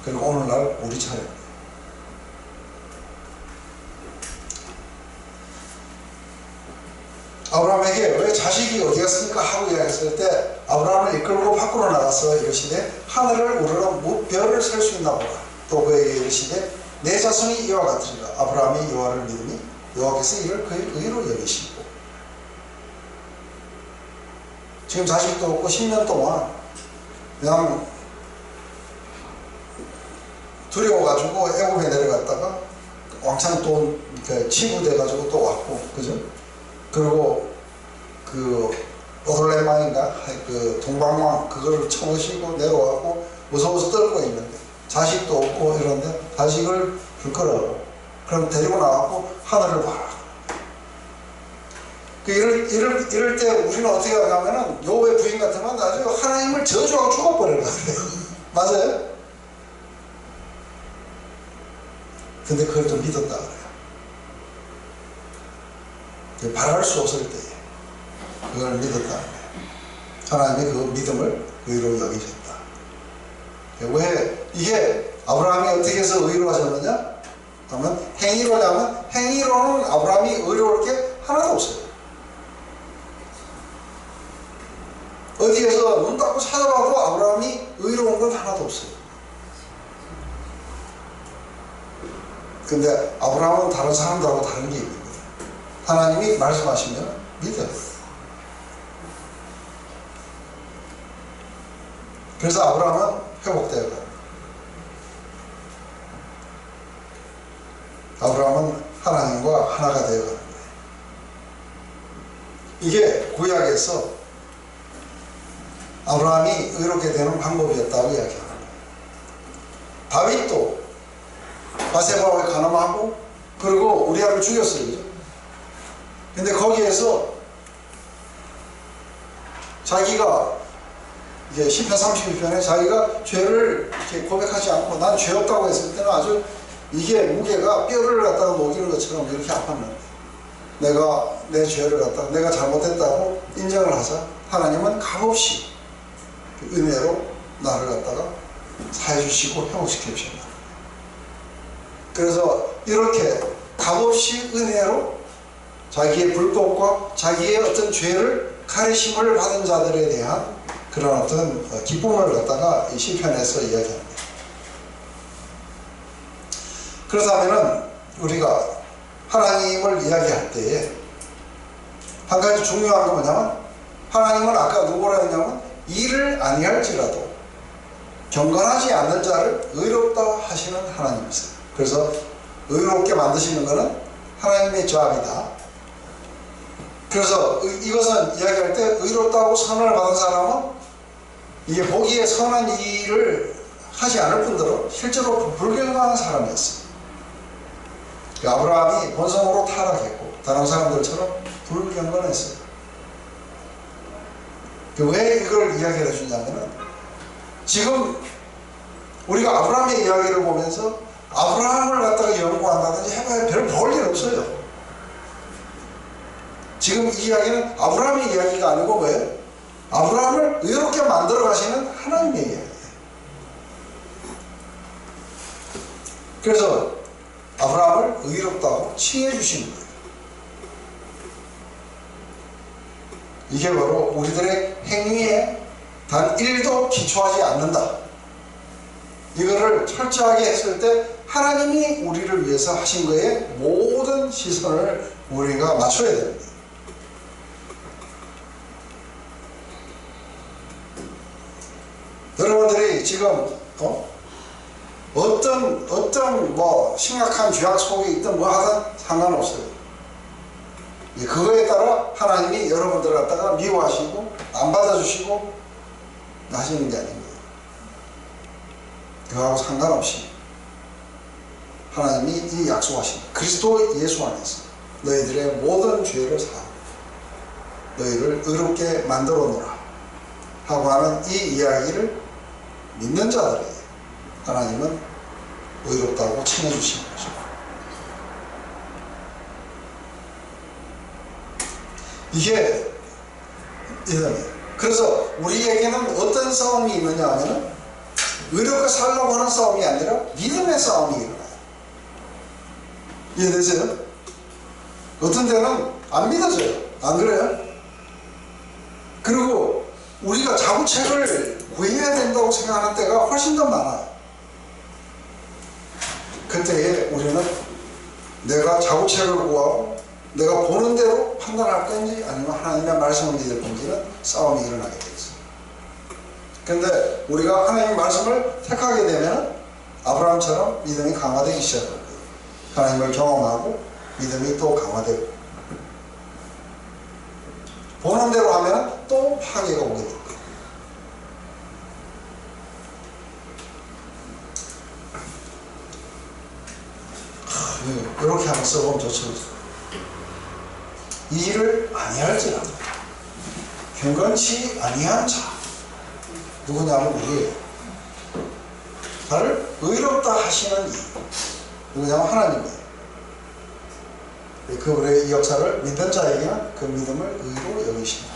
그리고 오늘날 우리 차례입니다. 아브라함에게 왜 자식이 어디 갔습니까? 하고 이야기했을 때 아브라함을 이끌고 밖으로 나가서 이르시되 하늘을 우러러 무별을 셀 수 있나 보라. 또 그에게 이르시되 내 자손이 이와 같으리라. 아브라함이 여호와를 믿으니 여호와께서 이를 그의 의로 여기시고. 지금 자식도 없고 10년 동안 그냥 두려워가지고 애굽에 내려갔다가 왕창 또 치부돼가지고 또 왔고, 그죠? 그리고 그 오돌레마인가 그 동방왕 그걸 쳐오시고 내려왔고 무서워서 떨고 있는데 자식도 없고 이런데 자식을 줄 거라고. 그럼 데리고 나왔고 하늘을 봐라. 이럴 때 우리는 어떻게 하냐면은 요의 부인 같으면 아주 하나님을 저주하고 죽어버리는 거예요. 맞아요? 근데 그걸 좀 믿었다 그래요. 바랄 수 없을 때에 그걸 믿었다. 하나님이 그 믿음을 의로 여기셨다. 왜 이게 아브라함이 어떻게 해서 의로워졌느냐? 그러면 행위로냐면 행위로는 아브라함이 의로울 게 하나도 없어요. 어디에서 눈 닫고 찾아봐도 아브라함이 의로운 건 하나도 없어요. 근데 아브라함은 다른 사람들하고 다른 게 있는 거예요. 하나님이 말씀하시면 믿어요. 그래서 아브라함은 회복되어 가요. 아브라함은 하나님과 하나가 되어 가는 거예요. 이게 구약에서 아브라함이 의롭게 되는 방법이었다고 이야기합니다. 다윗도 바세바와 간음하고 그리고 우리아를 죽였어요. 그죠? 근데 거기에서 자기가 이제 시편 31편에 자기가 죄를 이렇게 고백하지 않고 난 죄 없다고 했을 때는 아주 이게 무게가 뼈를 갖다가 녹이는 것처럼 이렇게 아팠는데 내가 내 죄를 갖다가 내가 잘못했다고 인정을 하자 하나님은 값없이 은혜로 나를 갖다가 사해 주시고 회복시켜 주셨다. 그래서 이렇게 값없이 은혜로 자기의 불법과 자기의 어떤 죄를 가르침을 받은 자들에 대한 그런 어떤 기쁨을 갖다가 이 시편에서 이야기합니다. 그렇다면은 우리가 하나님을 이야기할 때에 한 가지 중요한 건 뭐냐면 하나님은 아까 누구라 했냐면 일을 아니할지라도 경건하지 않는 자를 의롭다 하시는 하나님이세요. 그래서 의롭게 만드시는 것은 하나님의 조합이다. 그래서 이것은 이야기할 때 의롭다고 선언을 받은 사람은 이게 보기에 선한 일을 하지 않을 뿐더러 실제로 불경건한 사람이었어요. 아브라함이 본성으로 타락했고 다른 사람들처럼 불경건했어요. 왜 이걸 이야기를 해주냐면은 지금 우리가 아브라함의 이야기를 보면서 아브라함을 갖다가 연구한다든지 해봐야 별 볼 일 없어요. 지금 이 이야기는 아브라함의 이야기가 아니고 뭐예요? 아브라함을 의롭게 만들어 가시는 하나님의 이야기예요. 그래서 아브라함을 의롭다고 칭해 주시는 거예요. 이게 바로 우리들의 행위에 단 1도 기초하지 않는다. 이거를 철저하게 했을 때 하나님이 우리를 위해서 하신 거에 모든 시선을 우리가 맞춰야 됩니다. 여러분들이 지금 어떤 뭐 심각한 죄악 속에 있든 뭐 하든 상관없어요. 그거에 따라 하나님이 여러분들을 갖다가 미워하시고 안 받아주시고 하시는 게 아닙니다. 그거하고 상관없이 하나님이 이 약속하신 그리스도 예수 안에서 너희들의 모든 죄를 사하고 너희를 의롭게 만들어 놓으라 하고 하는 이 이야기를 믿는 자들에게 하나님은 의롭다고 칭해 주시는 거죠. 이게 이거예요. 그래서 우리에게는 어떤 싸움이 있느냐 하면 의롭게 살려고 하는 싸움이 아니라 믿음의 싸움이 일어나요. 이해되세요? 어떤 데는 안 믿어져요. 안 그래요? 그리고 우리가 자구책을 구해야 된다고 생각하는 때가 훨씬 더 많아요. 그때에 우리는 내가 자구책을 구하고 내가 보는 대로 판단할 건지 아니면 하나님의 말씀을 믿을 건지는 싸움이 일어나게 되어 있어요. 그런데 우리가 하나님의 말씀을 택하게 되면 아브라함처럼 믿음이 강화되기 시작할 거예요. 하나님을 경험하고 믿음이 또 강화되고, 보는 대로 하면 또 파괴가 오게 될 거예요. 이렇게 한번 써보면 좋죠. 이 일을 아니할지라도 경건치 아니한 자, 누구냐면 우리예요. 나를 의롭다 하시는 이, 누구냐면 하나님이에요. 그분의 이 역사를 믿는 자에게는 그 믿음을 의로 여기신다.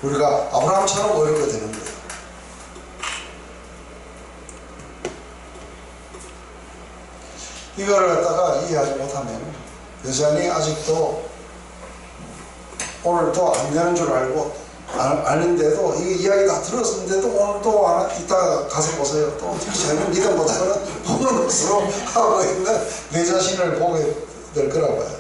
우리가 아브라함처럼 의롭게 되는 거예요. 이거를 갖다가 이해하지 못하면 여전히 아직도 오늘 또 안 되는 줄 알고 아는데도 이 이야기 다 들었는데도 오늘 또 이따가 가서 보세요. 또 저는 믿음보다는 보는 것으로 하고 있는 내 자신을 보게 될 거라 봐요.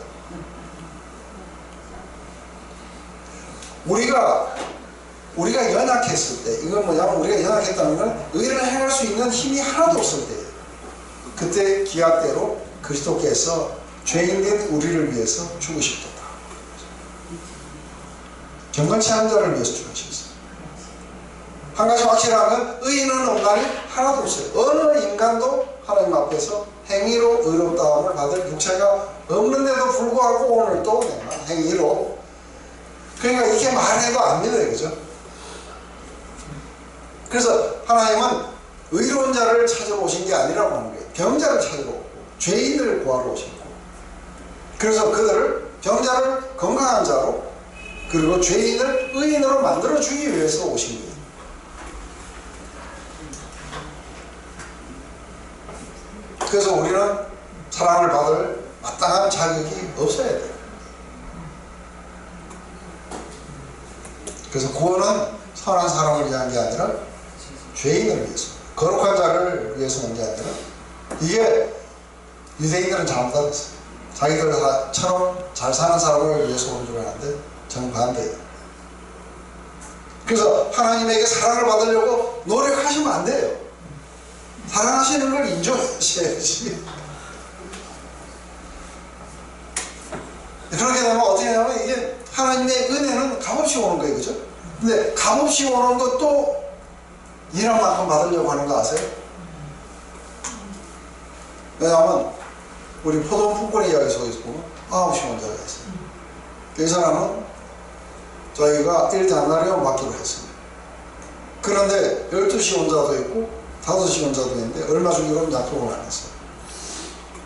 우리가 연약했을 때, 이건 뭐냐면 우리가 연약했다는 건 의를 행할 수 있는 힘이 하나도 없을 때예요. 그때 기약대로 그리스도께서 죄인된 우리를 위해서 죽으셨다. 경건치 않은 자를 위해서 죽으셨어요. 한 가지 확실한 건 의인은 없나니 하나도 없어요. 어느 인간도 하나님 앞에서 행위로 의롭다함을 받을 육체가 없는데도 불구하고 오늘 또 내가 행위로, 그러니까 이렇게 말해도 안 믿어요. 그죠? 그래서 하나님은 의로운 자를 찾으러 오신 게 아니라고 하는 거예요. 병자를 찾으러 오고 죄인을 구하러 오신 거예요. 그래서 그들을, 병자를 건강한 자로, 그리고 죄인을 의인으로 만들어주기 위해서 오신 거예요. 그래서 우리는 사랑을 받을 마땅한 자격이 없어야 돼요. 그래서 구원은 선한 사람을 위한 게 아니라 죄인을 위해서, 거룩한 자를 위해서 온 게 아니라, 이게 유대인들은 잘못했어요. 자기들처럼 잘 사는 사람을 위해서 온 줄 아는데 정반대예요. 그래서 하나님에게 사랑을 받으려고 노력하시면 안 돼요. 사랑하시는 걸 인정하셔야지. 그렇게 되면 어떻게 하냐면 이게 하나님의 은혜는 값없이 오는 거예요. 그죠? 근데 값없이 오는 것도 일한 만큼 받으려고 하는 거 아세요? 왜냐하면 우리 포도 품꾼 이야기 속에서 보면 9시 원자가 있어요. 이 사람은 저희가 1데나리온 받기로 했습니다. 그런데 12시 원자도 있고 5시 원자도 있는데 얼마 주기로 약속을 안 했어요.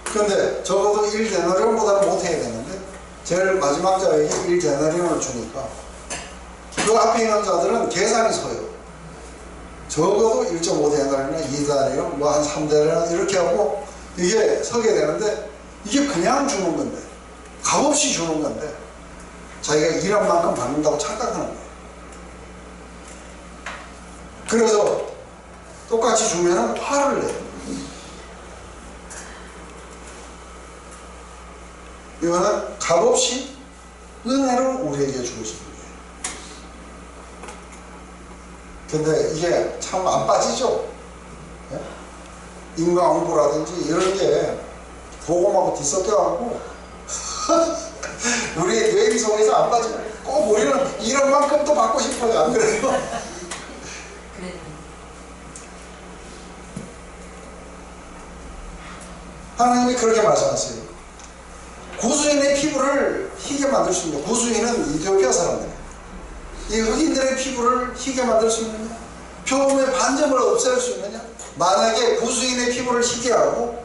그런데 적어도 1데나리온보다는 못해야 되는데 제일 마지막 자에게 1데나리온을 주니까 그 앞에 있는 자들은 계산이 서요. 적어도 1.5데나리온, 2데나리온, 뭐 한 3데나리온 이렇게 하고 이게 서게 되는데, 이게 그냥 주는 건데, 값없이 주는 건데 자기가 일한 만큼 받는다고 착각하는 거예요. 그래서 똑같이 주면 화를 내요. 이거는 값없이 은혜를 우리에게 주신 거예요. 근데 이게 참 안 빠지죠? 예? 인과응보라든지 이런 게 보고하고 뒤섞여가지고 우리의 뇌 속에서 안 빠져요. 꼭 우리는 이런 만큼 또 받고 싶어요. 안 그래요? 그래. 하나님이 그렇게 말씀하세요. 구수인의 피부를 희게 만들 수 있는, 구수인은 이디오피아 사람들이에요. 이 흑인들의 피부를 희게 만들 수 있느냐? 표범의 반점을 없앨 수 있느냐? 만약에 구수인의 피부를 희게 하고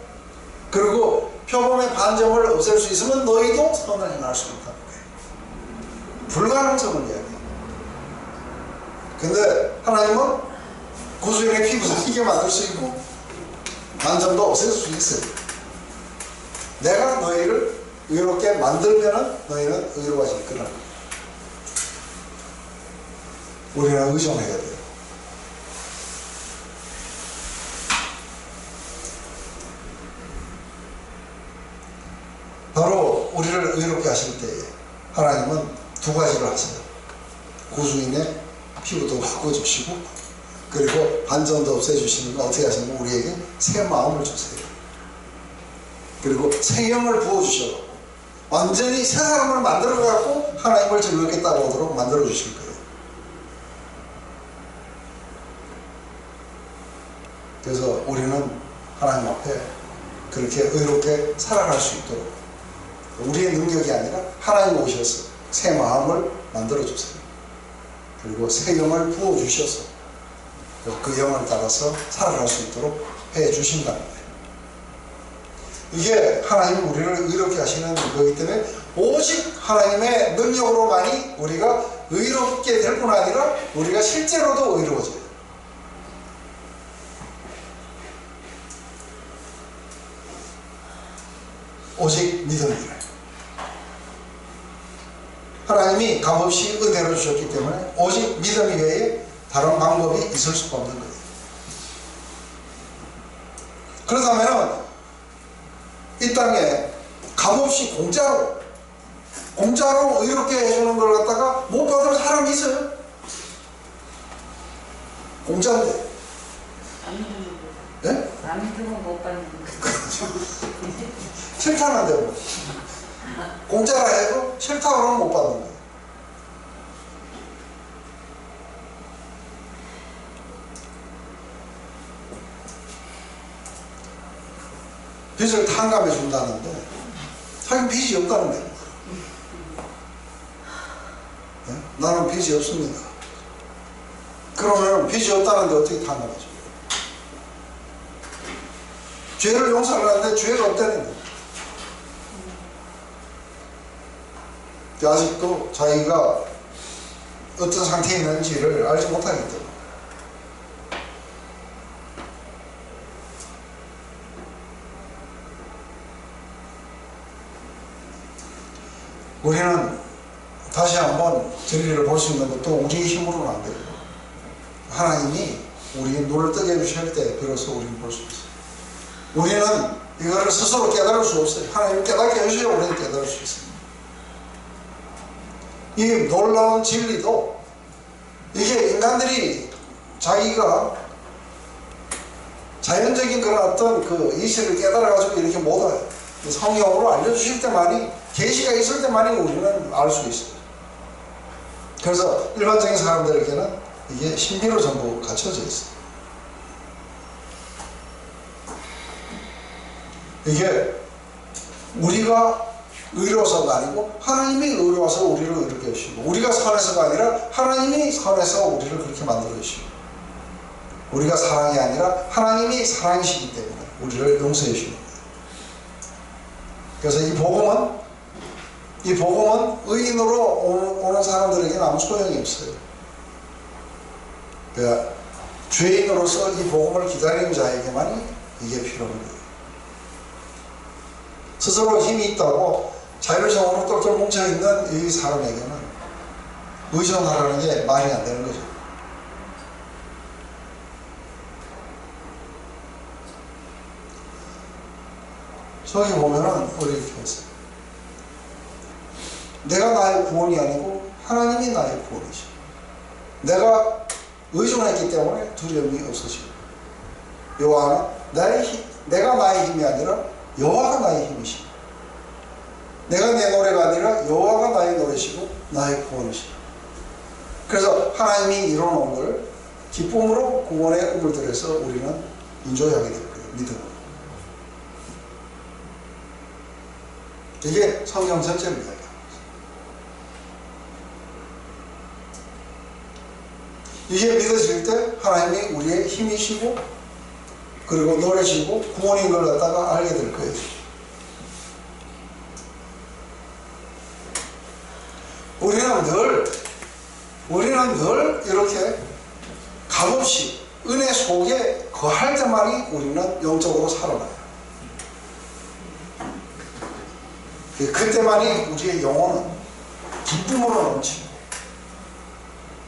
그리고 표범의 반점을 없앨 수 있으면 너희도 선을 행할 수 있다는 거예요. 불가능성을 이야기해요. 근데 하나님은 구수인의 피부도 희게 만들 수 있고 반점도 없앨 수 있어요. 내가 너희를 의롭게 만들면 너희는 의로워질 거라. 우리는 의존해야 돼요. 바로 우리를 의롭게 하실 때에 하나님은 두 가지를 하세요. 구수인의 피부도 바꿔주시고 그리고 반전도 없애주시는 건 어떻게 하시냐면 우리에게 새 마음을 주세요. 그리고 새 영을 부어주셔서 완전히 새 사람을 만들어갖고 하나님을 즐겁게 따라오도록 만들어주실 거예요. 그래서 우리는 하나님 앞에 그렇게 의롭게 살아갈 수 있도록 우리의 능력이 아니라 하나님 오셔서 새 마음을 만들어주세요. 그리고 새 영을 부어주셔서 그 영을 따라서 살아갈 수 있도록 해주신다는 거예요. 이게 하나님이 우리를 의롭게 하시는 거기 때문에 오직 하나님의 능력으로만이 우리가 의롭게 될 뿐 아니라 우리가 실제로도 의로워져요. 오직 믿음이래. 하나님이 값없이 은혜로 주셨기 때문에 오직 믿음 이외에 다른 방법이 있을 수가 없는 거예요. 그렇다면 이 땅에 값없이 공짜로 의롭게 해주는 걸 갖다가 못 받을 사람이 있어요? 공짜인데. 예? 안 믿으면 못 받는 거죠. 싫다는데 뭐. 공짜라 해도 싫다 그러면 못 받는 거예요. 빚을 탕감해 준다는데 자기는 빚이 없다는데 네? 나는 빚이 없습니다. 그러면 빚이 없다는데 어떻게 탕감해 줘요? 죄를 용서를 하는데 죄가 없다는 거예요. 아직도 자기가 어떤 상태에 있는지를 알지 못하기 때문에 우리는 다시 한번 진리를 볼 수 있는 것도 우리의 힘으로는 안 돼요. 하나님이 우리의 눈을 뜨게 해주실 때 비로소 우리는 볼 수 있어요. 우리는 이거를 스스로 깨달을 수 없어요. 하나님이 깨닫게 해주셔야 우리는 깨달을 수 있어요. 이 놀라운 진리도 이게 인간들이 자기가 자연적인 그런 어떤 그 이치를 깨달아가지고 이렇게 못 와요. 성경으로 알려주실 때만이, 계시가 있을 때만이 우리는 알 수 있어요. 그래서 일반적인 사람들에게는 이게 신비로 전부 갖춰져 있어요. 이게 우리가 의로워서가 아니고 하나님이 의로워서 우리를 의롭게 하시고, 우리가 선해서가 아니라 하나님이 선해서 우리를 그렇게 만들어 주시고, 우리가 사랑이 아니라 하나님이 사랑이시기 때문에 우리를 용서해 주시는 거예요. 그래서 이 복음은 의인으로 오는 사람들에게는 아무 소용이 없어요. 그러니까 죄인으로서 이 복음을 기다리는 자에게만이 이게 필요한 거예요. 스스로 힘이 있다고 자율성으로 똘똘 뭉쳐있는 이 사람에게는 의존하라는 게 말이 안 되는 거죠. 저기 보면은 우리 이렇게 했어요. 내가 나의 구원이 아니고 하나님이 나의 구원이죠. 내가 의존했기 때문에 두려움이 없어지고, 요한은 내가 나의 힘이 아니라 여호와가 나의 힘이시고, 내가 내 노래가 아니라 여호와가 나의 노래시고 나의 구원이시고, 그래서 하나님이 이뤄놓은 걸 기쁨으로 구원의 꿈을 들여서 우리는 인조하게 될 거예요. 믿음으로. 이게 성경 전체를 이야기합니다. 이게 믿어질 때 하나님이 우리의 힘이시고 그리고 노래시고 구원인 걸 갖다가 알게 될 거예요. 우리는 늘 이렇게 값없이 은혜 속에 거할 때만이 우리는 영적으로 살아나요. 그때만이 우리의 영혼은 기쁨으로 넘치고,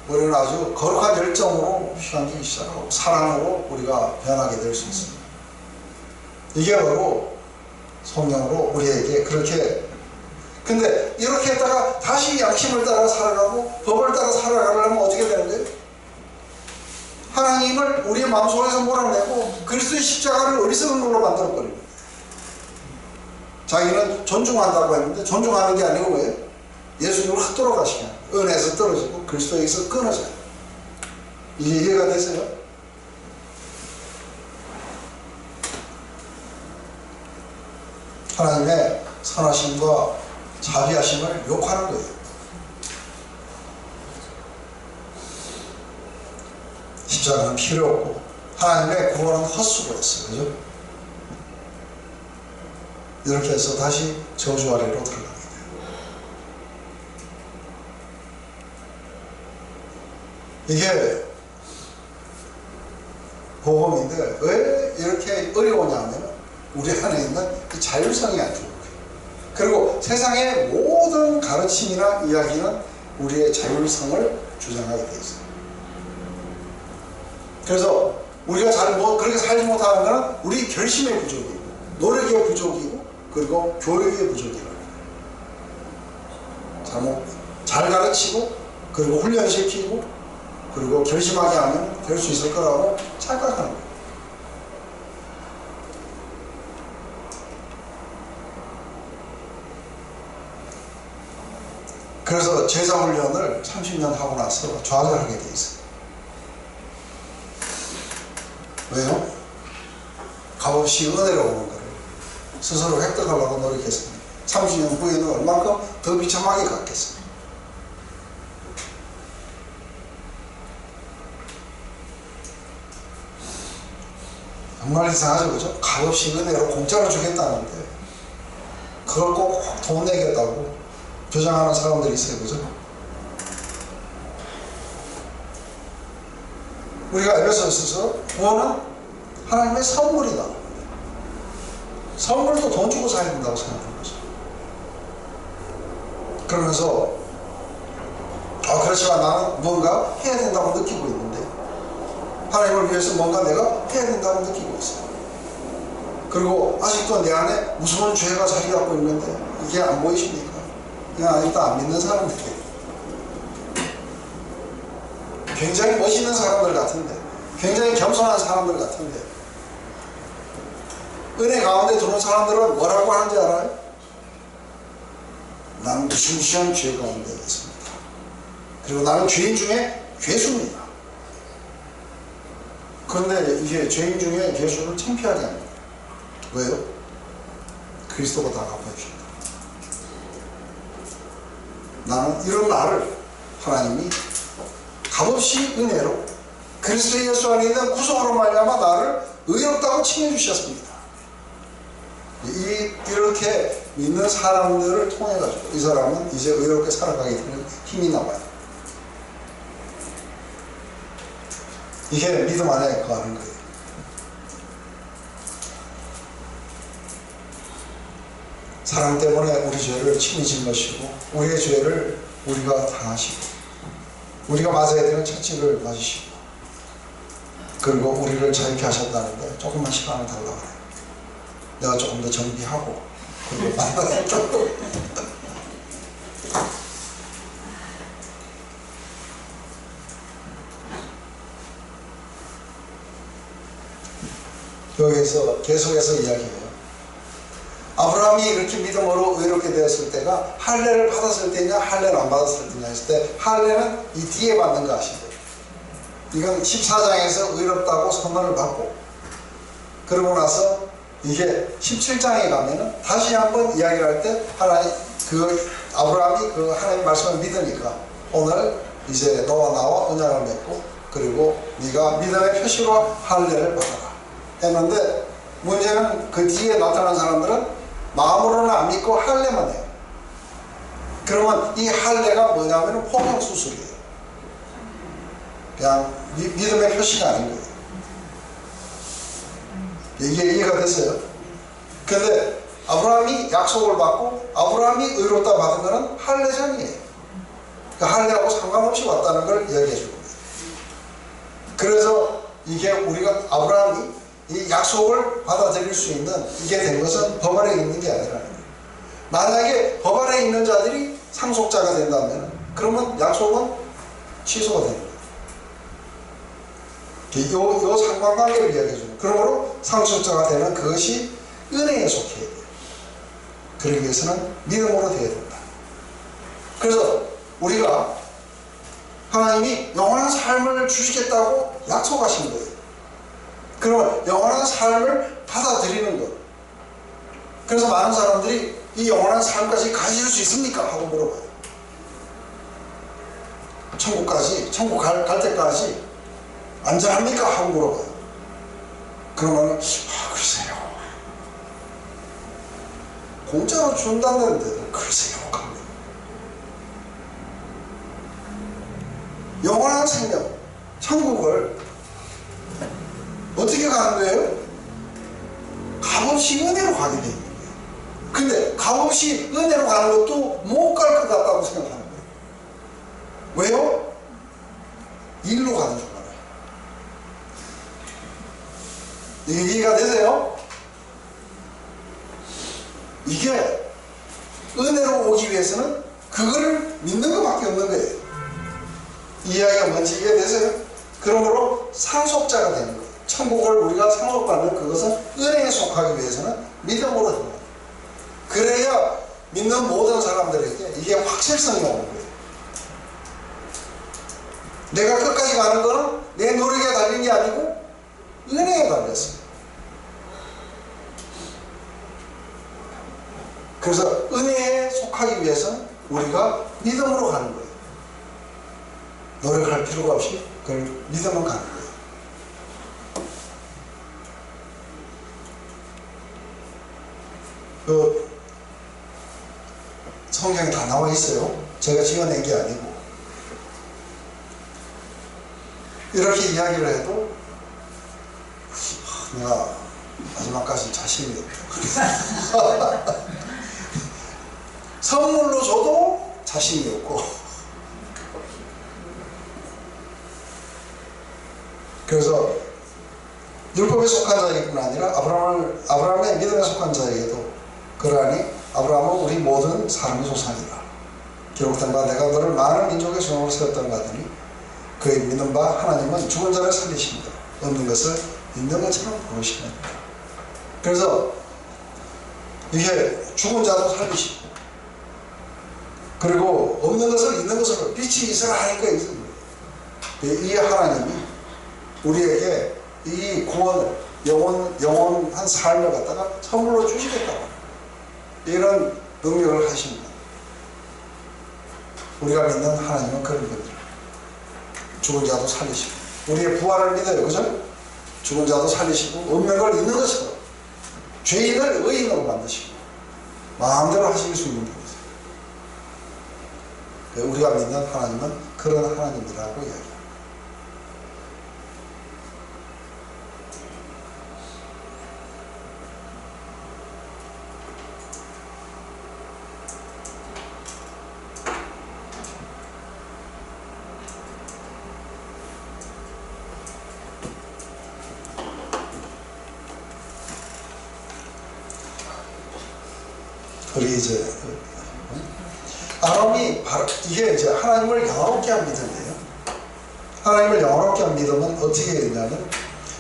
우리는 아주 거룩한 열정으로 향기 시작하고 사랑으로 우리가 변하게 될 수 있습니다. 이게 바로 성령으로 우리에게 그렇게. 근데 이렇게 했다가 다시 양심을 따라 살아가고 법을 따라 살아가려면 어떻게 되는 거예요? 하나님을 우리의 마음속에서 몰아내고 그리스도의 십자가를 어리석은 걸로 만들어버립니다. 자기는 존중한다고 했는데 존중하는 게 아니고 왜요? 예수님을 헛돌아가시게 합니다. 은혜에서 떨어지고 그리스도에서 끊어져요. 이게 이해가 되세요? 하나님의 선하심과 자비하심을 욕하는 거예요. 십자가는 필요 없고 하나님의 구원은 헛수고였어요. 그죠? 이렇게 해서 다시 저주 아래로 들어가게 돼요. 이게 복음인데 왜 이렇게 어려우냐 하면 우리 안에 있는 이 자율성이 안 좋은 거예요. 그리고 세상의 모든 가르침이나 이야기는 우리의 자율성을 주장하게 돼 있어요. 그래서 우리가 그렇게 살지 못하는 것은 우리 결심의 부족이고 노력의 부족이고 그리고 교육의 부족이라고 잘 가르치고 그리고 훈련시키고 그리고 결심하게 하면 될 수 있을 거라고 착각하는 거예요. 그래서 제자훈련을 30년 하고 나서 좌절하게 돼 있어요. 왜요? 값없이 은혜로 오는 거를 스스로 획득하려고 노력했습니다. 30년 후에는 얼만큼 더 비참하게 갔겠습니까? 정말 이상하죠, 그죠? 값없이 은혜로 공짜로 주겠다는데 그걸 꼭 돈 내겠다고 주장하는 사람들이 있어요, 그죠? 우리가 에베소서에서 구원은 하나님의 선물이다. 선물도 돈 주고 사야 된다고 생각하는 거죠. 그러면서 그렇지만 나는 뭔가 해야 된다고 느끼고 있는데 하나님을 위해서 뭔가 내가 해야 된다고 느끼고 있어요. 그리고 아직도 내 안에 무서운 죄가 자리 잡고 있는데 이게 안 보이십니까? 그냥 아직도 안 믿는 사람들이에요. 굉장히 멋있는 사람들 같은데 굉장히 겸손한 사람들 같은데 은혜 가운데 들어온 사람들은 뭐라고 하는지 알아요? 나는 무시무시한 죄 가운데 있습니다. 그리고 나는 죄인 중에 괴수입니다. 그런데 이게 죄인 중에 괴수를 창피하게 합니다. 왜요? 그리스도가 다 갚아주신다. 나는 이런 나를 하나님이 값없이 은혜로 그리스도 예수 안에 있는 구속으로 말미암아 나를 의롭다고 칭해 주셨습니다. 이렇게 믿는 사람들을 통해 가지고 이 사람은 이제 의롭게 살아가게 되는 힘이 나와요. 이게 믿음 안에 거하는 거예요. 사랑 때문에 우리 죄를 책임진 것이고 우리의 죄를 우리가 당하시고 우리가 맞아야 되는 채찍을 맞으시고 그리고 우리를 자유케 하셨다는데 조금만 시간을 달라고 그래요. 내가 조금 더 정비하고 그리고 만나서 조금 여기서 계속해서 이야기해요. 아브라함이 이렇게 믿음으로 의롭게 되었을 때가 할례를 받았을 때냐 할례를 안 받았을 때냐 했을 때 할례는 이 뒤에 받는 거 아시죠? 이건 14장에서 의롭다고 선언을 받고 그러고 나서 이게 17장에 가면은 다시 한번 이야기를 할 때 하나님 아브라함이 하나님 말씀을 믿으니까 오늘 이제 너와 나와 언약을 맺고 그리고 네가 믿음의 표시로 할례를 받아라 했는데 문제는 그 뒤에 나타난 사람들은 마음으로는 안 믿고 할례만 해요. 그러면 이 할례가 뭐냐면 포경수술이에요. 그냥 믿음의 표시가 아닌 거예요. 이게 이해가 됐어요? 근데 아브라함이 약속을 받고 아브라함이 의롭다 받은 것은 할례전이에요. 그 할례하고 상관없이 왔다는 걸 이야기해 주는 거예요. 그래서 이게 우리가 아브라함이 이 약속을 받아들일 수 있는 이게 된 것은 법 아래 있는 게 아니라는 거예요. 만약에 법 아래 있는 자들이 상속자가 된다면 그러면 약속은 취소가 되는 거예요. 요 상관관계를 이야기해주는. 그러므로 상속자가 되는 그것이 은혜에 속해야 돼요. 그러기 위해서는 믿음으로 되어야 된다. 그래서 우리가 하나님이 영원한 삶을 주시겠다고 약속하신 거예요. 그러면 영원한 삶을 받아들이는 것. 그래서 많은 사람들이 이 영원한 삶까지 가질 수 있습니까? 하고 물어봐요. 천국 갈 때까지 안전합니까? 하고 물어봐요. 그러면 글쎄요. 공짜로 준다는데도 글쎄요. 합니다. 영원한 생명, 천국을 어떻게 가는 거예요? 값없이 은혜로 가게 돼 있는 거예요. 근데 값없이 은혜로 가는 것도 못 갈 것 같다고 생각하는 거예요. 왜요? 일로 가는 줄 알아요. 이게 이해가 되세요? 이게 은혜로 오기 위해서는 그거를 믿는 것밖에 없는 거예요. 이 이야기가 뭔지 이해되세요? 그러므로 상속자가 되는 거예요. 천국을 우리가 상속받는 그것은 은혜에 속하기 위해서는 믿음으로 됩니다. 그래야 믿는 모든 사람들에게 이게 확실성이 오는 거예요. 내가 끝까지 가는 거는 내 노력에 달린 게 아니고 은혜에 달렸어요. 그래서 은혜에 속하기 위해서는 우리가 믿음으로 가는 거예요. 노력할 필요가 없이 그걸 믿음으로 가는 거예요. 그 성경에 다 나와 있어요. 제가 지어낸 게 아니고. 이렇게 이야기를 해도 내가 마지막까지 자신이 없다. 선물로 줘도 자신이 없고. 그래서 율법에 속한 자에게뿐 아니라 아브라함의 믿음에 속한 자에게도 그러하니 아브라함은 우리 모든 사람의 조상이라. 기록된 바 내가 너를 많은 민족의 조상으로 세웠다는 가더니 그의 믿는 바 하나님은 죽은 자를 살리십니다. 없는 것을 있는 것처럼 부르십니다. 그래서 이게 죽은 자도 살리시고 그리고 없는 것을 있는 것으로 빛이 있으라 하니까 있습니다. 이 하나님이 우리에게 이 구원을 영원한 삶을 갖다가 선물로 주시겠다고 이런 능력을 하십니다. 우리가 믿는 하나님은 그런 분들. 죽은 자도 살리시고 우리의 부활을 믿어요. 그죠? 죽은 자도 살리시고 없는 걸 있는 것으로 죄인을 의인으로 만드시고 마음대로 하실 수 있는 분이세요. 우리가 믿는 하나님은 그런 하나님이라고 이야기합니다. 우리 이제 아람이 이게 이제 하나님을 영화롭게 한 믿음이에요. 하나님을 영화롭게 한 믿음은 어떻게 했냐면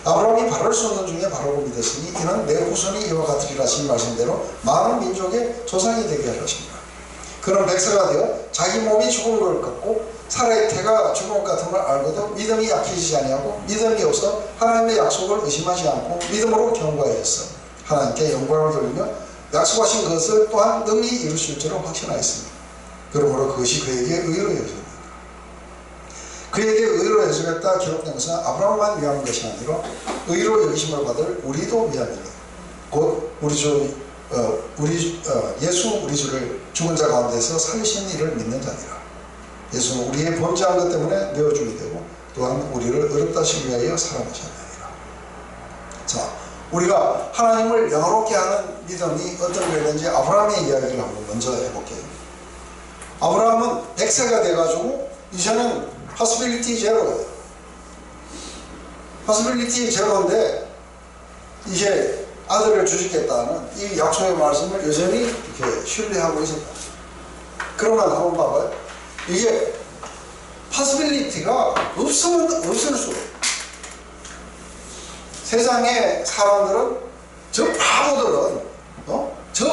아브라함이 바를 수 없는 중에 바르고 믿었으니 이는 내 후손이 이와 같으리라 하신 말씀대로 많은 민족의 조상이 되게 하십니다. 그는 백세가 되어 자기 몸이 죽은 걸 갖고 사라의 태가 죽은 것 같은 걸 알고도 믿음이 약해지지 아니하고 믿음이 없어 하나님의 약속을 의심하지 않고 믿음으로 경과하였어. 하나님께 영광을 돌리며 약속하신 것을 또한 능히 이루실 줄로 확신하였습니다. 그러므로 그것이 그에게 의로 여겨집니다. 그에게 의로 여겨졌다 기록된 것은 아브라함만 위한 것이 아니라 의로 여기심을 받을 우리도 위함이니 곧 예수 우리 주를 죽은 자 가운데서 살리신 이를 믿는 자니라. 예수는 우리의 범죄한 것 때문에 내어 죽게 되고 또한 우리를 어렵다 하시기 위하여 살아나셨느니라. 자, 우리가 하나님을 영화롭게 하는 믿음이 어떤 거였는지 아브라함의 이야기를 한번 먼저 해볼게요. 아브라함은 100세가 돼가지고 이제는 possibility 제로예요. possibility 제로인데 이제 아들을 주시겠다는 이 약속의 말씀을 여전히 이렇게 신뢰하고 있었다. 그러면 한번 봐봐요. 이게 possibility가 없을 수가 없어요. 세상의 사람들은 저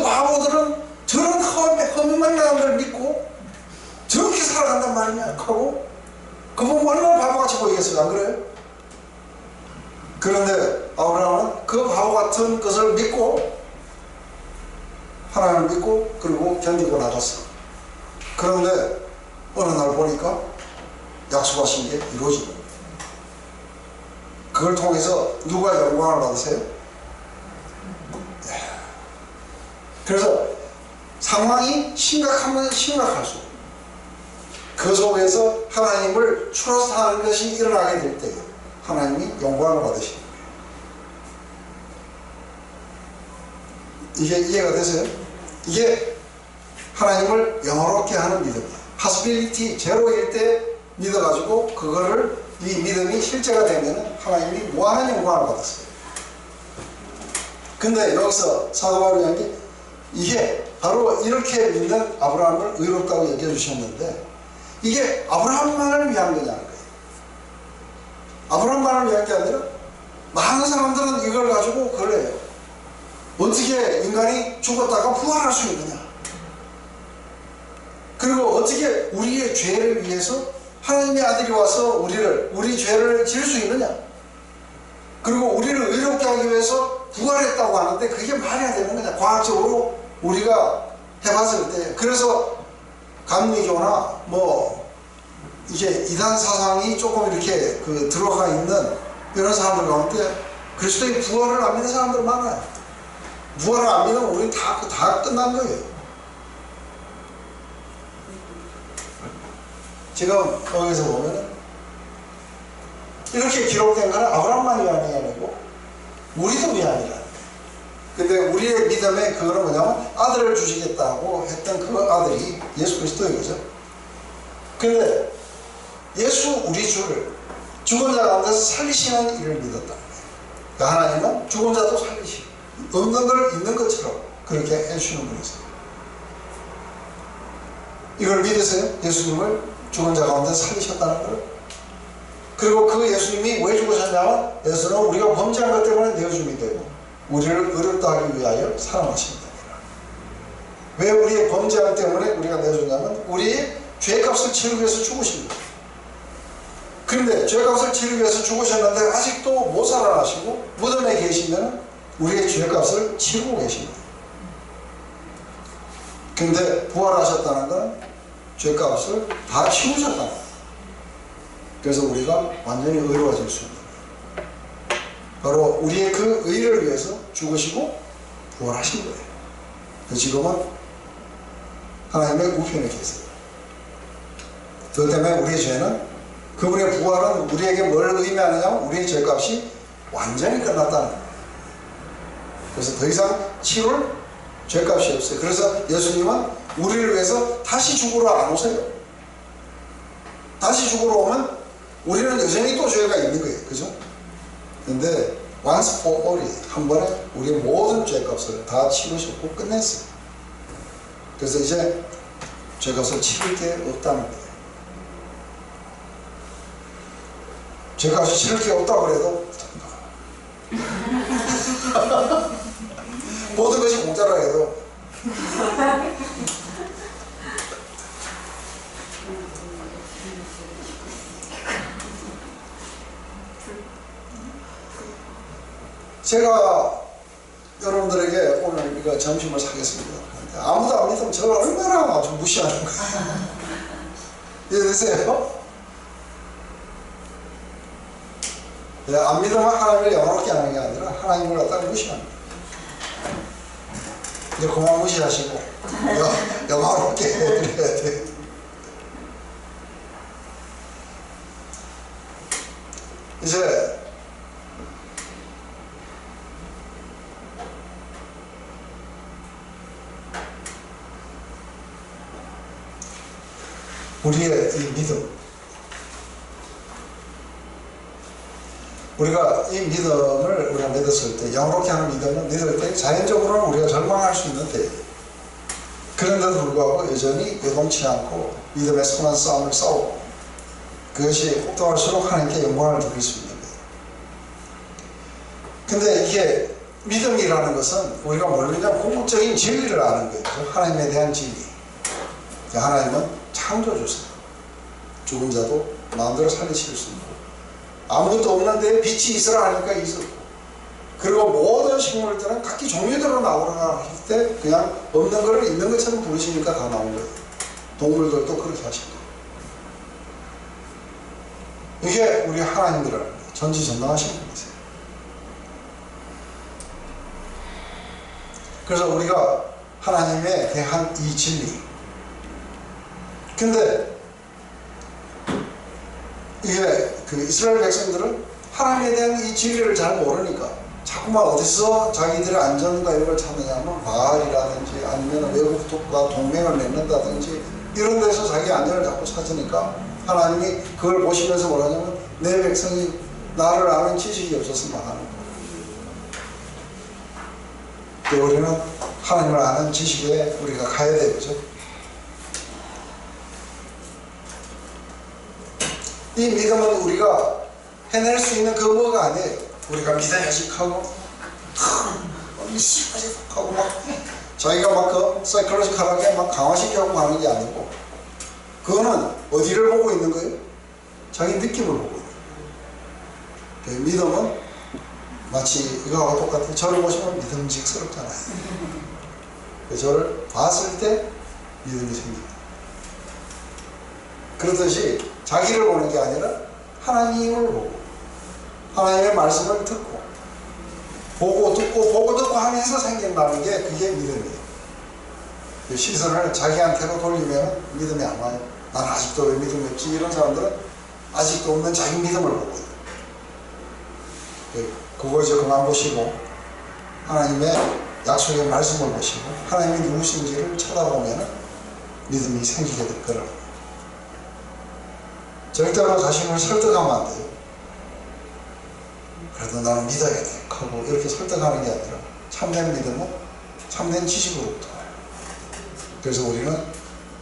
바보들은 저런 허무맹랑한 걸 믿고 저렇게 살아간단 말이냐 하고 그 보면 얼마나 바보같이 보이겠어요? 안 그래요? 그런데 아브라함은 그 바보 같은 것을 믿고 하나님을 믿고 그리고 견디고 나갔어. 그런데 어느 날 보니까 약속하신 게 이루어지는 거예요. 그걸 통해서 누가 영광을 받으세요? 그래서 상황이 심각하면 심각할수록 그 속에서 하나님을 추러스하는 것이 일어나게 될 때 하나님이 영광을 받으시는 거예요. 이게 이해가 되세요? 이게 하나님을 영화롭게 하는 믿음이에요. 파스빌리티 제로일 때 믿어가지고 그거를 이 믿음이 실제가 되면 하나님이 무한한 영광을 받았어요. 근데 여기서 사도 바울이 한 게 이게 바로 이렇게 믿는 아브라함을 의롭다고 얘기해 주셨는데 이게 아브라함만을 위한 거냐는 거예요. 아브라함만을 위한 게 아니라 많은 사람들은 이걸 가지고 그래요. 어떻게 인간이 죽었다가 부활할 수 있느냐, 그리고 어떻게 우리의 죄를 위해서 하나님의 아들이 와서 우리 죄를 질 수 있느냐, 그리고 우리를 의롭게 하기 위해서 부활했다고 하는데 그게 말이 안 되는 거냐, 과학적으로 우리가 해봤을 때. 그래서 감리교나 이제 이단 사상이 조금 이렇게 들어가 있는 이런 사람들 가운데 그리스도의 부활을 안 믿는 사람들 많아요. 부활을 안 믿으면 우리는 다 끝난 거예요. 지금 여기서 보면 이렇게 기록된 거는 아브라함만 위함이 아니고 우리도 위함이라. 근데 우리의 믿음의 그거는 뭐냐면 아들을 주시겠다고 했던 그 아들이 예수 그리스도인 거죠. 근데 예수 우리 주를 죽은 자 가운데서 살리시는 일을 믿었다. 그러니까 하나님은 죽은 자도 살리시고 없는 걸 있는 것처럼 그렇게 해주시는 분이세요. 이걸 믿으세요? 예수님을 죽은 자 가운데 살리셨다는 걸. 그리고 그 예수님이 왜 죽으셨냐면 예수는 우리가 범죄한 것 때문에 내어줌이 되고 우리를 의롭다 하기 위하여 사랑하십니다. 왜 우리의 범죄함 때문에 우리가 내어주냐면 우리의 죄값을 치르기 위해서 죽으신 거예요. 그런데 죄값을 치르기 위해서 죽으셨는데 아직도 못 살아나시고 무덤에 계시면 우리의 죄값을 치르고 계십니다. 근데 부활하셨다는 건 죄값을 다 치우셨다는 거예요. 그래서 우리가 완전히 의로워질 수 있는 거예요. 바로 우리의 그 의를 위해서 죽으시고 부활하신 거예요. 지금은 하나님의 우편에 계세요. 그것 때문에 우리의 죄는, 그분의 부활은 우리에게 뭘 의미하느냐면 우리의 죄값이 완전히 끝났다는 거예요. 그래서 더 이상 치룰 죄값이 없어요. 그래서 예수님은 우리를 위해서 다시 죽으러 안 오세요. 다시 죽으러 오면 우리는 여전히 또 죄가 있는 거예요. 그죠? 근데 once for all이 한 번에 우리의 모든 죄값을 다 치르셨고 끝냈어요. 그래서 이제 죄값을 치를 게 없다는 거예요. 죄값을 치를 게 없다고 그래도 모든 것이 공짜라 해도 제가 여러분들에게 오늘 이거 점심을 사겠습니다. 아무도 안 믿으면 저를 얼마나 아주 무시하는 거예요. 이해되세요? 안 믿으면 하나님을 영화롭게 하는 게 아니라 하나님을 갖다가 무시하는 거예요. 이제 그만 무시하시고 영화롭게 해드려야 돼요. 이제 우리의 이 믿음, 우리가 이 믿음을 우리가 믿었을 때, 영롭게 하는 믿음을 믿을 때 자연적으로는 우리가 절망할 수 있는데, 그런데도 불구하고 여전히 요동치 않고 믿음의 선한 싸움을 싸우고 그것이 혹독할수록 하나님께 영광을 드릴 수 있는 거예요. 근데 이게 믿음이라는 것은 우리가 모르냐면 궁극적인 진리를 아는 거예요. 하나님에 대한 진리. 하나님은 창조주세요. 죽은 자도 마음대로 살리실 수 있고, 아무것도 없는데 빛이 있으라 하니까 있었고, 그리고 모든 식물들은 각기 종류대로 나오라 할 때 그냥 없는 거를 있는 것처럼 부르시니까 다 나온 거예요. 동물들도 그렇게 하신 거예요. 이게 우리 하나님이라는 거예요. 전지전능하신 분이세요. 그래서 우리가 하나님에 대한 이 진리, 근데 이게 그 이스라엘 백성들은 하나님에 대한 이 진리를 잘 모르니까 자꾸만 어디서 자기들의 안전과 이런 걸 찾느냐면 바알이라든지 아니면 외국과 동맹을 맺는다든지 이런 데서 자기 안전을 자꾸 찾으니까 하나님이 그걸 보시면서 뭐라냐면 내 백성이 나를 아는 지식이 없어서 망하는 거예요. 우리는 하나님을 아는 지식에 우리가 가야 되죠. 이 믿음은 우리가 해낼 수 있는 그 뭐가 아니에요. 우리가 믿어야지 하고 하고 막 자기가 막 그 사이클로지컬하게 막 강화시키려고 하는 게 아니고, 그거는 어디를 보고 있는 거예요? 자기 느낌을 보고 있는 거예요. 믿음은 마치 이거하고 똑같아요. 저를 보시면 믿음직스럽잖아요. 저를 봤을 때 믿음이 생깁니다. 그렇듯이 자기를 보는 게 아니라 하나님을 보고 하나님의 말씀을 듣고 보고 듣고 하면서 생겨나는 게 그게 믿음이에요. 시선을 자기한테로 돌리면 믿음이 안 와요. 난 아직도 왜 믿음이 없지? 이런 사람들은 아직도 없는 자기 믿음을 보고 있어요. 그거 이제 그만 보시고 하나님의 약속의 말씀을 보시고 하나님이 누구신지를 쳐다보면 믿음이 생기게 될 거라고. 절대로 자신을 설득하면 안 돼요. 그래도 나는 믿어야 돼 하고 이렇게 설득하는 게 아니라 참된 믿음은 참된 지식으로부터 와요. 그래서 우리는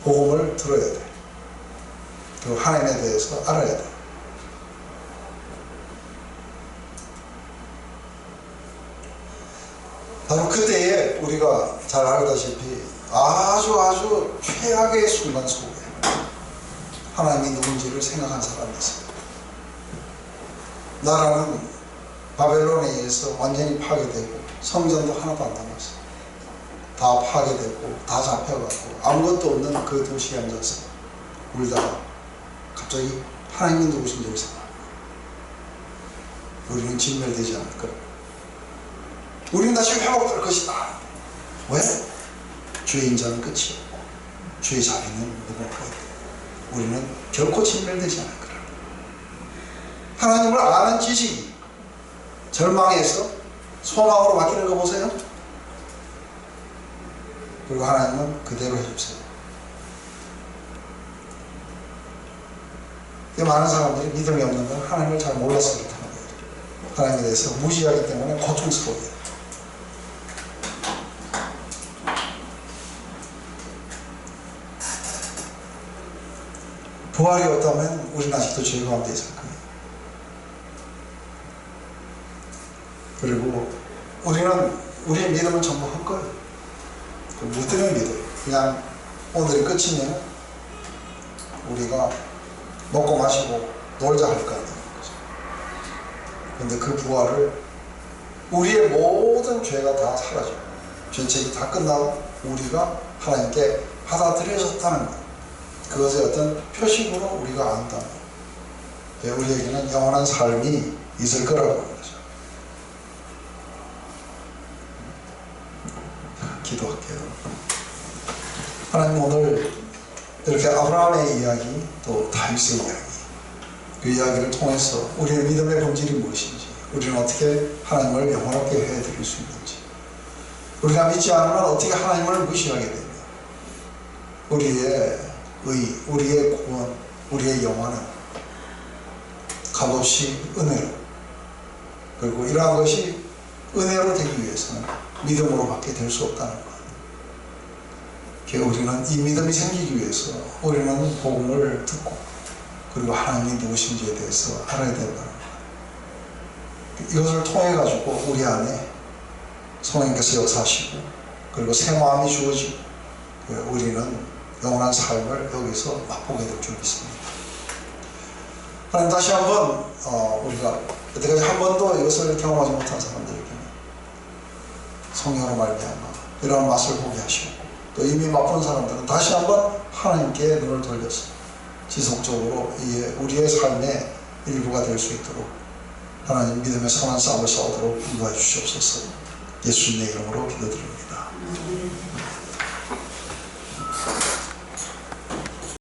복음을 들어야 돼. 그리고 하나님에 대해서 알아야 돼. 바로 그때에 우리가 잘 알다시피 아주 최악의 순간 속에 하나님이 누군지를 생각한 사람이 있습니다. 나라는 바벨론에 의해서 완전히 파괴되고 성전도 하나도 안 남았어요. 다 파괴되고 다 잡혀가고 아무것도 없는 그 도시에 앉아서 울다가 갑자기 하나님이 누구신지를 생각합니다. 우리는 진멸되지 않을 거라고. 우리는 다시 회복될 것이다. 왜? 주의 인자는 끝이 없고 주의 자비는 무궁할 것이다. 우리는 결코 진멸되지 않을 거라. 하나님을 아는 지식이 절망에서 소망으로 바뀌는 거 보세요. 그리고 하나님은 그대로 해주세요. 많은 사람들이 믿음이 없는 건 하나님을 잘 몰라서 그렇다는 거예요. 하나님에 대해서 무시하기 때문에 고통스러워요. 부활이 없다면 우리는 아직도 죄 가운데 있을 거예요. 그리고 우리의 믿음은 전부 헛거예요. 못 되는 믿음. 그냥 오늘이 끝이면 우리가 먹고 마시고 놀자 할 거 아니에요. 그런데 그 부활을 우리의 모든 죄가 다 사라지고 죄책이 다 끝나고 우리가 하나님께 받아들여졌다는 거예요. 그것의 어떤 표식으로 우리가 안다면 우리에게는 영원한 삶이 있을 거라고 하는 거죠. 기도할게요. 하나님, 오늘 이렇게 아브라함의 이야기 또 다윗의 이야기, 그 이야기를 통해서 우리의 믿음의 본질이 무엇인지, 우리는 어떻게 하나님을 영원하게 해드릴 수 있는지, 우리가 믿지 않으면 어떻게 하나님을 무시하게 되며 우리의 의, 우리의 구원, 우리의 영원은 값없이 은혜로, 그리고 이러한 것이 은혜로 되기 위해서는 믿음으로밖에 될 수 없다는 것. 우리는 이 믿음이 생기기 위해서 우리는 복음을 듣고 그리고 하나님이 누구신지에 대해서 알아야 된다는 것. 이것을 통해 가지고 우리 안에 성령께서 역사하시고 그리고 새 마음이 주어지고 우리는 영원한 삶을 여기서 맛보게 될 줄 믿습니다. 하나님 다시 한번 우리가 여태까지 한 번도 이것을 경험하지 못한 사람들에게 성령으로 말미암아 이러한 맛을 보게 하시고 또 이미 맛본 사람들은 다시 한번 하나님께 눈을 돌려서 지속적으로 우리의 삶의 일부가 될 수 있도록 하나님 믿음의 선한 싸움을 싸우도록 인도해 주시옵소서. 예수님의 이름으로 기도드립니다.